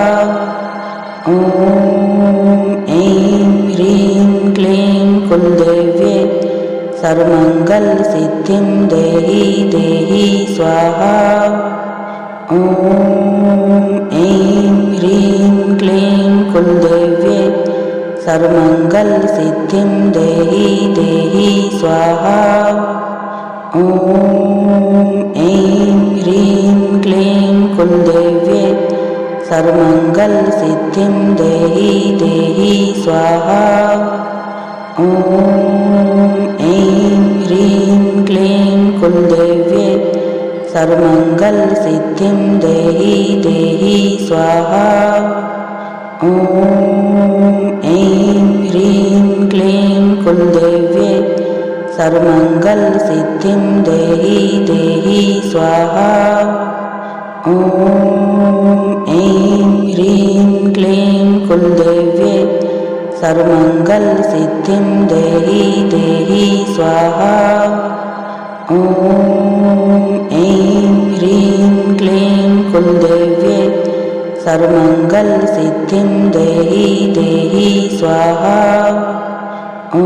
ॐ ऐं ह्रीं क्लीं कुलदेव्ये सर्वमङ्गलसिद्धिं देहि देहि स्वाहा। ॐ ऐं ह्रीं क्लीं कुलदेव्ये सर्वमङ्गलसिद्धिं देहि देहि स्वाहा। ॐ ऐं ह्रीं क्लीं कुलदेव्ये सर्वमङ्गलसिद्धिं देहि देहि स्वाहा। ॐ ऐं ह्रीं क्लीं कुलदेव्ये सर्वमङ्गलसिद्धिं देहि देहि स्वाहा। ॐ ऐं ह्रीं क्लीं कुलदेव्ये सर्वमङ्गलसिद्धिं देहि देहि स्वाहा। ॐ ऐं ह्रीं क्लीं कुलदेव्ये सर्वमङ्गलसिद्धिं देहि देहि स्वाहा। ॐ ऐं ह्रीं क्लीं कुलदेव्ये सर्वमङ्गलसिद्धिं देहि देहि स्वाहा। ॐ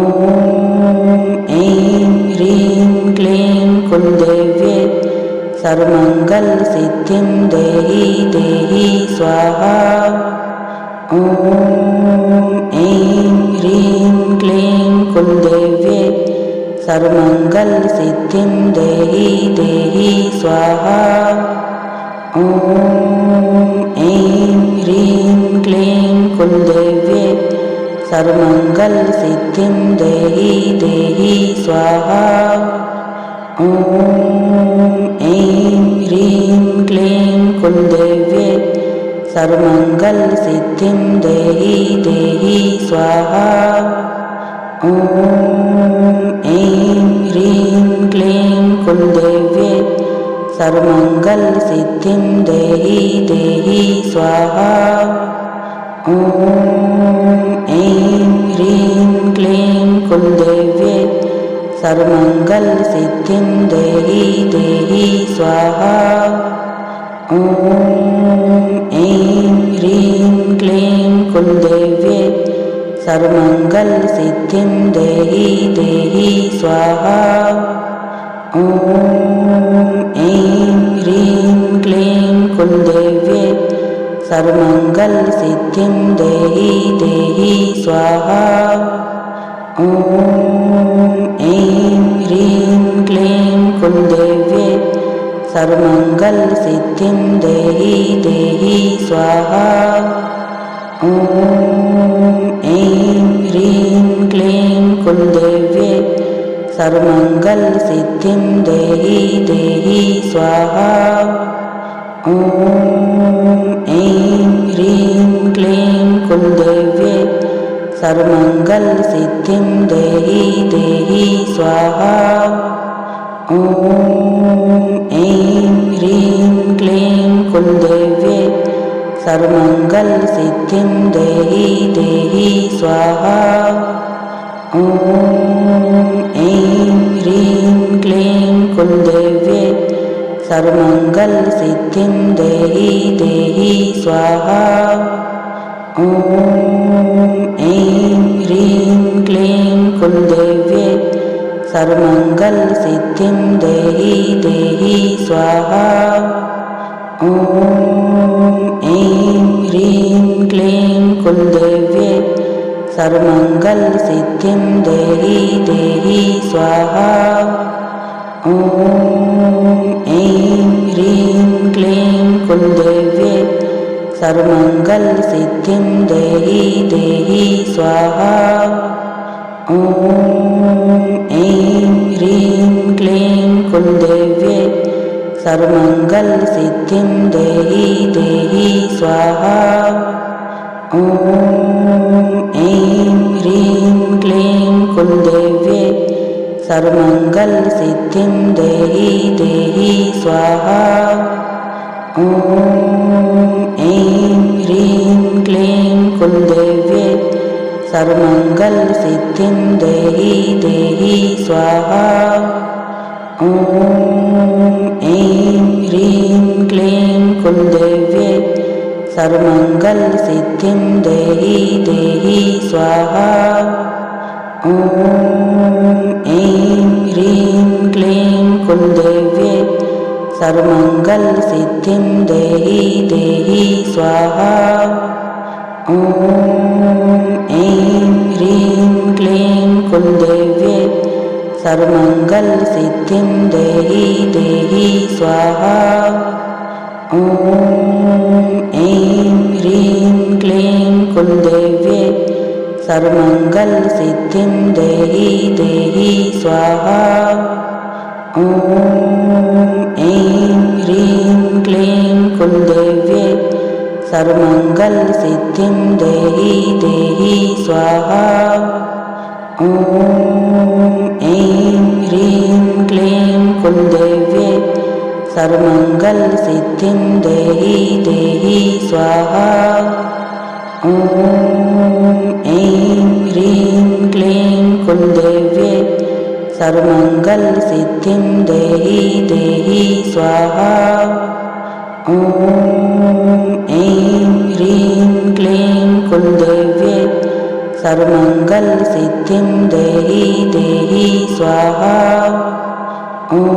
ऐं ह्रीं क्लीं कुलदेव्ये सर्वमङ्गलसिद्धिं देहि देहि स्वाहा। ॐ ऐं ह्रीं क्लीं कुलदेव्ये सर्वमङ्गलसिद्धिं देहि देहि स्वाहा। ॐ ऐं ह्रीं क्लीं कुलदेव्ये सर्वमङ्गलसिद्धिं देहि देहि स्वाहा। ॐ ऐं ह्रीं क्लीं कुलदेव्ये सर्वमङ्गलसिद्धिं देहि देहि स्वाहा। ॐ ऐं ह्रीं क्लीं कुलदेव्ये सर्वमङ्गलसिद्धिं देहि देहि स्वाहा। ॐ ऐं ह्रीं क्लीं कुलदेव्ये सर्वमङ्गलसिद्धिं देहि देहि स्वाहा। ॐ ऐं ह्रीं क्लीं कुलदेव्ये सर्वमङ्गलसिद्धिं देहि देहि स्वाहा। ॐ ऐं ह्रीं क्लीं कुलदेव्ये सर्वमङ्गलसिद्धिं देहि देहि स्वाहा। ॐ ऐं ह्रीं क्लीं कुलदेव्ये सर्वमङ्गलसिद्धिं देहि देहि स्वाहा। ॐ ऐं ह्रीं क्लीं कुलदेव्ये सर्वमङ्गलसिद्धिं देहि देहि स्वाहा। ॐ ऐं ह्रीं क्लीं कुलदेव्ये सर्वमङ्गलसिद्धिं देहि देहि स्वाहा। ॐ ऐं ह्रीं क्लीं कुलदेव्ये सर्वमङ्गलसिद्धिं देहि देहि स्वाहा। ॐ ऐं ह्रीं क्लीं कुलदेव्ये सर्वमङ्गलसिद्धिं देहि देहि स्वाहा। ॐ ऐं ह्रीं क्लीं कुलदेव्ये सर्वमङ्गलसिद्धिं देहि देहि स्वाहा। ॐ ऐं ह्रीं क्लीं कुलदेव्ये सर्वमङ्गलसिद्धिं देहि देहि स्वाहा। ॐ ऐं ह्रीं क्लीं कुलदेव्ये सर्वमंगल सिद्धिं देहि देहि स्वाहा। ॐ ऐं ह्रीं क्लीं कुलदेव्ये सर्वमंगल सिद्धिं देहि देहि स्वाहा। ॐ ऐं ह्रीं क्लीं कुलदेव्ये सर्वमंगल सिद्धिं देहि देहि स्वाहा। ॐ ऐं ह्रीं क्लीं कुलदेव्ये सर्वमंगल सिद्धिं देहि देहि स्वाहा। ॐ ऐं ह्रीं क्लीं कुलदेव्ये सर्वमंगल सिद्धिं देहि देहि स्वाहा। ॐ ऐं ह्रीं क्लीं कुलदेव्ये सर्वमंगल सिद्धिं देहि देहि स्वाहा। ॐ ऐं ह्रीं क्लीं कुलदेव्ये सर्वमंगल सिद्धिं देहि देहि स्वाहा। ॐ ऐं ह्रीं क्लीं कुलदेव्ये सर्वमंगल सिद्धिं देहि देहि स्वाहा। ॐ ऐं ह्रीं क्लीं कुलदेव्ये सर्वमंगल सिद्धिं देहि देहि स्वाहा। ॐ ऐं ह्रीं क्लीं कुलदेव्ये सर्वमंगल सिद्धिं देहि देहि स्वाहा। ॐ ऐं ह्रीं क्लीं कुलदेव्ये सर्वमंगल सिद्धिं देहि देहि स्वाहा। ॐ ऐं ह्रीं क्लीं कुलदेव्ये सर्वमंगल सिद्धिं देहि देहि स्वाहा। ॐ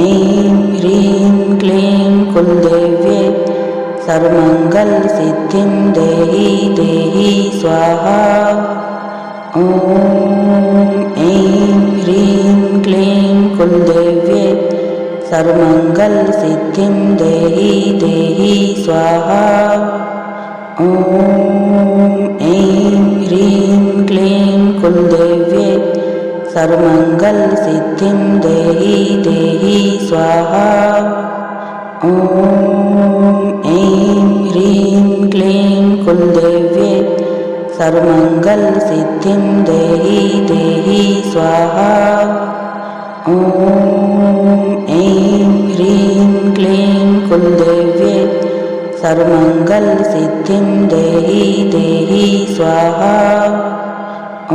ऐं ह्रीं क्लीं कुलदेव्ये सर्वमंगल सिद्धिं देहि देहि स्वाहा। ॐ ऐं ह्रीं क्लीं कुलदेव्ये सर्वमंगल सिद्धिं देहि देहि स्वाहा। ॐ ऐं ह्रीं क्लीं कुलदेव्ये सर्वमंगल सिद्धिं देहि देहि स्वाहा। ॐ ऐं ह्रीं क्लीं कुलदेव्ये सर्वमंगल सिद्धिं देहि देहि स्वाहा। ॐ ऐं ह्रीं क्लीं कुलदेव्ये सर्वमंगल सिद्धिं देहि देहि स्वाहा।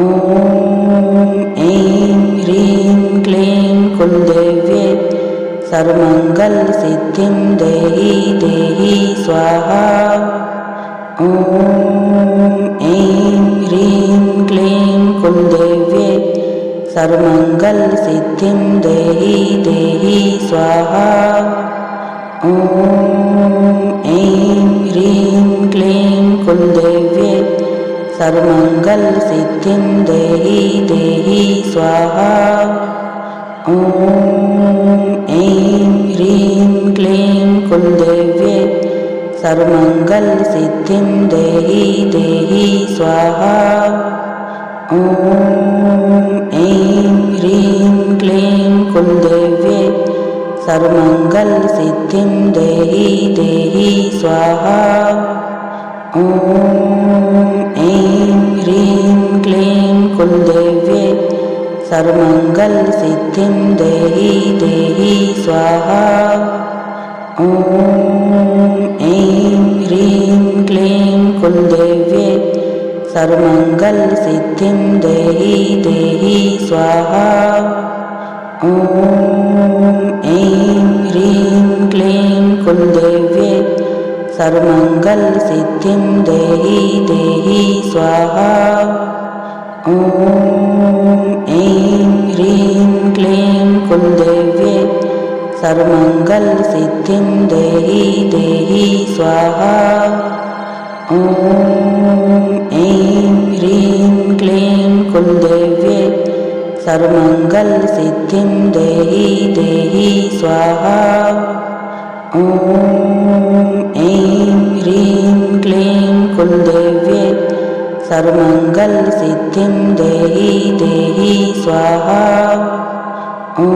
ॐ ऐं ह्रीं क्लीं कुलदेव्ये सर्वमंगल सिद्धिं देहि देहि स्वाहा। ॐ ऐं ह्रीं क्लीं कुलदेव्ये सर्वमंगल सिद्धिं देहि देहि स्वाहा। ॐ ऐं ह्रीं क्लीं कुलदेव्ये सर्वमंगल सिद्धिं देहि देहि स्वाहा। ॐ ऐं ह्रीं क्लीं कुलदेव्ये सर्वमंगल सिद्धिं देहि देहि स्वाहा। ॐ ऐं ह्रीं क्लीं कुलदेव्ये सर्वमंगल सिद्धिं देहि देहि स्वाहा। ॐ ऐं ह्रीं क्लीं कुलदेव्ये सर्वमंगल सिद्धिं देहि देहि स्वाहा। ॐ ऐं ह्रीं क्लीं कुलदेव्ये सर्वमंगल सिद्धिं देहि देहि स्वाहा। ॐ ऐं ह्रीं क्लीं कुलदेव्ये सर्वमंगल सिद्धिं देहि देहि स्वाहा। ॐ ऐं ह्रीं क्लीं कुलदेव्ये सर्वमंगल सिद्धिं देहि देहि स्वाहा। ॐ ऐं ह्रीं क्लीं कुलदेव्ये सर्वमंगल सिद्धिं देहि देहि स्वाहा। ॐ ऐं सर्वमङ्गलसिद्धिं देहि देहि स्वाहा। ॐ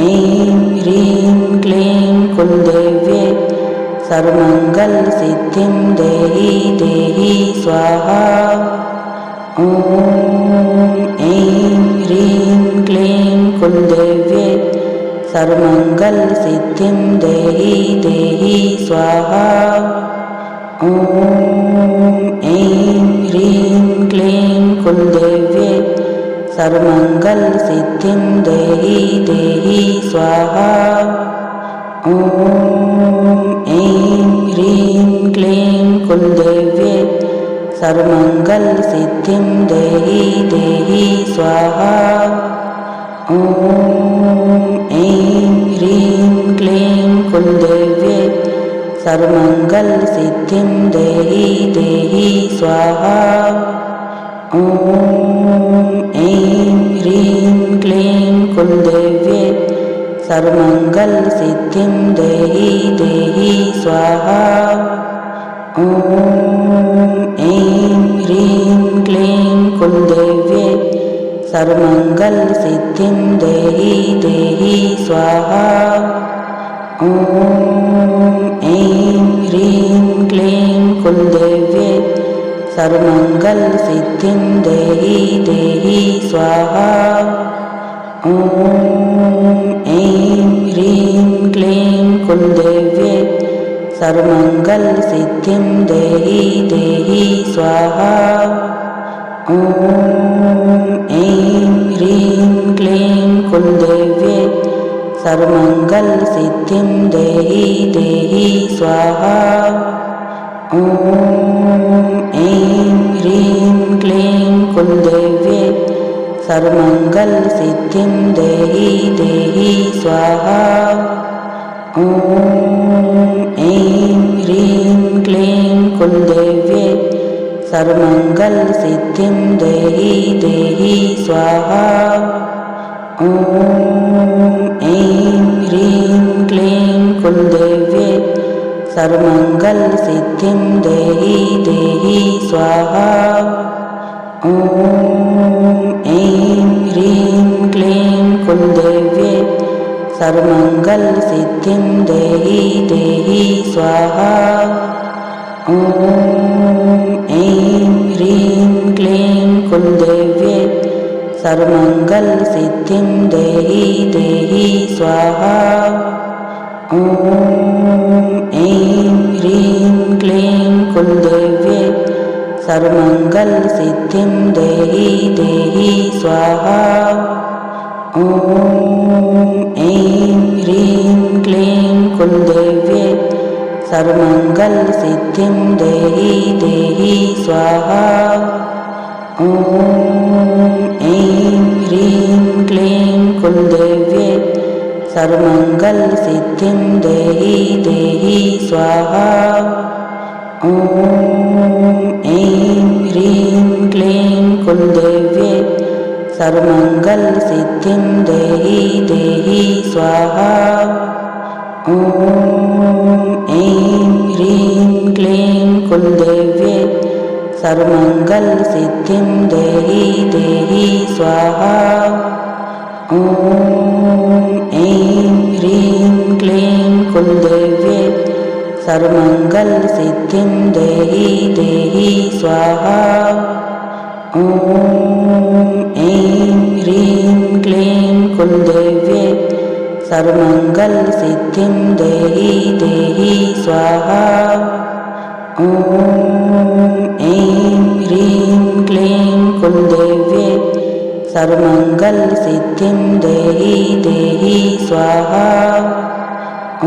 ऐं ह्रीं क्लीं कुलदेव्ये सर्वमङ्गलसिद्धिं देहि देहि स्वाहा। ॐ ऐं ह्रीं क्लीं कुलदेव्ये सर्वमङ्गलसिद्धिं देहि देहि स्वाहा। ॐ ऐं ह्रीं क्लीं कुलदेव्ये सर्वमङ्गलसिद्धिं देहि देहि स्वाहा। ॐ ऐं ह्रीं क्लीं कुलदेव्ये सर्वमङ्गलसिद्धिं देहि देहि स्वाहा। ॐ ऐं ह्रीं क्लीं कुलदेव्ये सर्वमङ्गलसिद्धिं देहि देहि स्वाहा। ॐ ऐं ह्रीं क्लीं कुलदेव्ये सर्वमङ्गलसिद्धिं देहि देहि स्वाहा। ॐ ऐं ह्रीं क्लीं कुलदेव्ये सर्वमङ्गलसिद्धिं देहि देहि स्वाहा। ॐ ऐं ह्रीं क्लीं कुलदेव्ये सर्वमङ्गलसिद्धिं देहि देहि स्वाहा। ॐ ऐं ह्रीं क्लीं कुलदेव्ये सर्वमङ्गलसिद्धिं देहि देहि स्वाहा। ॐ ऐं ह्रीं क्लीं कुलदेव्ये सर्वमङ्गलसिद्धिं देहि देहि स्वाहा। ॐ ऐं ह्रीं क्लीं कुलदेव्ये सर्वमङ्गलसिद्धिं देहि देहि स्वाहा। ॐ ऐं ह्रीं क्लीं कुलदेव्ये सर्वमङ्गलसिद्धिं देहि देहि स्वाहा। ॐ ऐं ह्रीं क्लीं कुलदेव्ये सर्वमङ्गलसिद्धिं देहि देहि स्वाहा। ॐ ऐं ह्रीं क्लीं कुलदेव्ये सर्वमङ्गलसिद्धिं देहि देहि स्वाहा। ॐ ऐं ह्रीं क्लीं कुलदेव्ये सर्वमङ्गलसिद्धिं देहि देहि स्वाहा। ॐ ऐं ह्रीं क्लीं कुलदेव्ये सर्वमङ्गलसिद्धिं देहि देहि स्वाहा। ॐ ऐं ह्रीं क्लीं कुलदेव्ये सर्वमङ्गलसिद्धिं देहि देहि स्वाहा। ॐ ऐं ह्रीं क्लीं कुलदेव्ये सर्वमङ्गलसिद्धिं देहि देहि स्वाहा। ॐ ऐं ह्रीं क्लीं कुलदेव्ये सर्वमङ्गलसिद्धिं देहि देहि स्वाहा। ॐ ऐं ह्रीं क्लीं कुलदेव्ये सर्वमङ्गलसिद्धिं देहि देहि स्वाहा। ॐ ऐं ह्रीं क्लीं कुलदेव्ये सर्वमङ्गलसिद्धिं देहि देहि स्वाहा। ॐ ऐं ह्रीं क्लीं कुलदेव्ये सर्वमङ्गलसिद्धिं देहि देहि स्वाहा। ॐ ऐं ह्रीं क्लीं कुलदेव्ये सर्वमङ्गलसिद्धिं देहि देहि स्वाहा। ॐ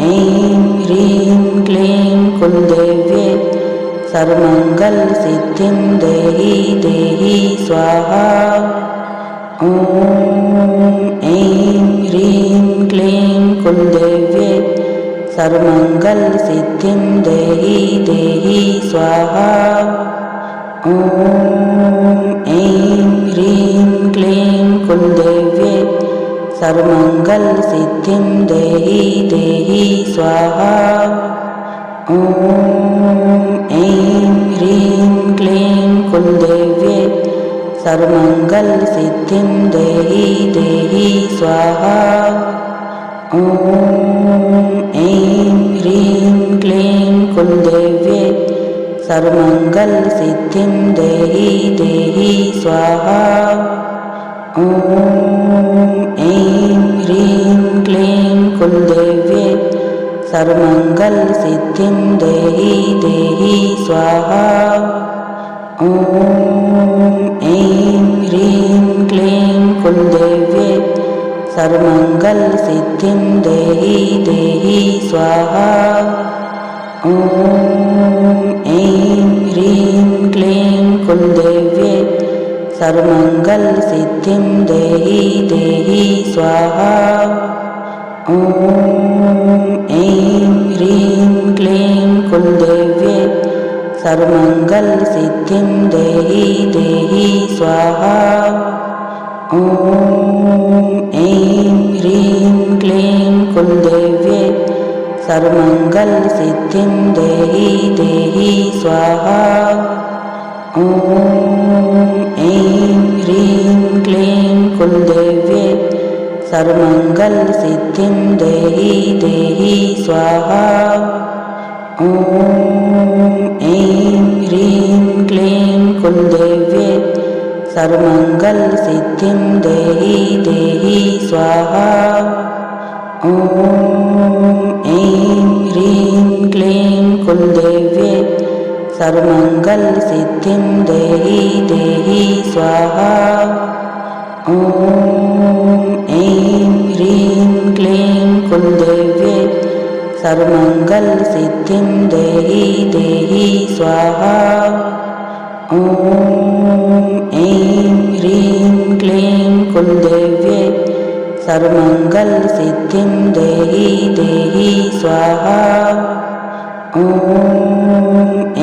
ऐं ह्रीं क्लीं कुलदेव्ये सर्वमङ्गलसिद्धिं देहि देहि स्वाहा। ॐ ऐं ह्रीं क्लीं कुलदेव्ये सर्वमङ्गलसिद्धिं देहि देहि स्वाहा। ॐ ऐं ह्रीं क्लीं कुलदेव्ये सर्वमङ्गलसिद्धिं देहि देहि स्वाहा। ॐ ऐं ह्रीं क्लीं कुलदेव्ये सर्वमङ्गलसिद्धिं देहि देहि स्वाहा। ॐ ऐं ह्रीं क्लीं कुलदेव्ये सर्वमङ्गलसिद्धिं देहि देहि स्वाहा। ॐ ऐं ह्रीं क्लीं कुलदेव्ये सर्वमङ्गलसिद्धिं देहि देहि स्वाहा। ॐ ऐं ह्रीं क्लीं कुलदेव्ये सर्वमङ्गलसिद्धिं देहि देहि स्वाहा। ॐ ऐं ह्रीं क्लीं कुलदेव्ये सर्वमङ्गलसिद्धिं देहि देहि स्वाहा। ॐ ऐं ह्रीं क्लीं कुलदेव्ये सर्वमङ्गलसिद्धिं देहि देहि स्वाहा। ॐ ऐं ह्रीं क्लीं कुलदेव्ये सर्वमङ्गलसिद्धिं देहि देहि स्वाहा। ॐ ऐं ह्रीं क्लीं कुलदेव्ये सर्वमङ्गलसिद्धिं देहि देहि स्वाहा। ॐ ऐं ह्रीं क्लीं कुलदेव्ये सर्वमङ्गलसिद्धिं देहि देहि स्वाहा। ॐ ऐं ह्रीं क्लीं कुलदेव्ये सर्वमङ्गलसिद्धिं देहि देहि स्वाहा। ॐ ऐं ह्रीं क्लीं कुलदेव्ये सर्वमङ्गलसिद्धिं देहि देहि स्वाहा। ॐ ऐं ह्रीं क्लीं कुलदेव्ये सर्वमङ्गलसिद्धिं देहि देहि स्वाहा। ॐ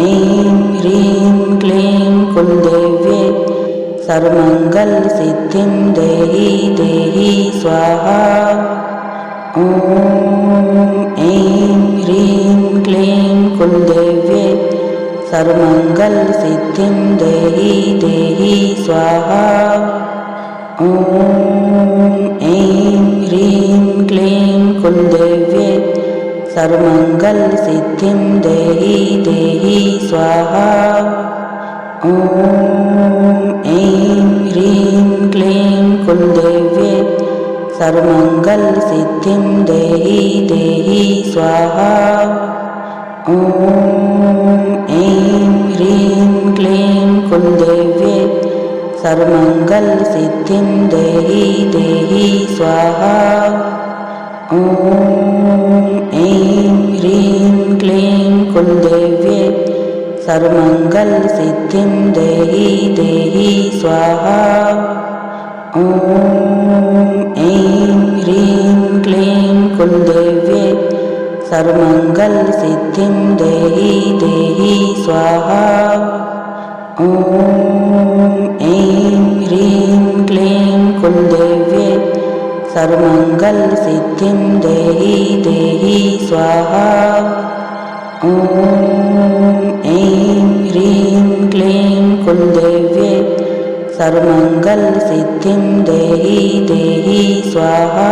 ऐं ह्रीं क्लीं कुलदेव्ये सर्वमङ्गलसिद्धिं देहि देहि स्वाहा। ॐ ऐं ह्रीं क्लीं कुलदेव्ये सर्वमङ्गलसिद्धिं देहि देहि स्वाहा। ॐ ऐं ह्रीं क्लीं कुलदेव्ये सर्वमङ्गलसिद्धिं देहि देहि स्वाहा। ॐ ऐं ह्रीं क्लीं कुलदेव्ये सर्वमङ्गलसिद्धिं देहि देहि स्वाहा। ॐ ऐं ह्रीं क्लीं कुलदेव्ये सर्वमङ्गलसिद्धिं देहि देहि स्वाहा। ॐ ऐं ह्रीं क्लीं कुलदेव्ये सर्वमङ्गलसिद्धिं देहि देहि स्वाहा। ॐ ऐं ह्रीं क्लीं कुलदेव्ये सर्वमङ्गलसिद्धिं देहि देहि स्वाहा। ॐ ऐं ह्रीं क्लीं कुलदेव्ये सर्वमङ्गलसिद्धिं देहि देहि स्वाहा। ॐ ऐं ह्रीं क्लीं कुलदेव्ये सर्वमङ्गलसिद्धिं देहि देहि स्वाहा।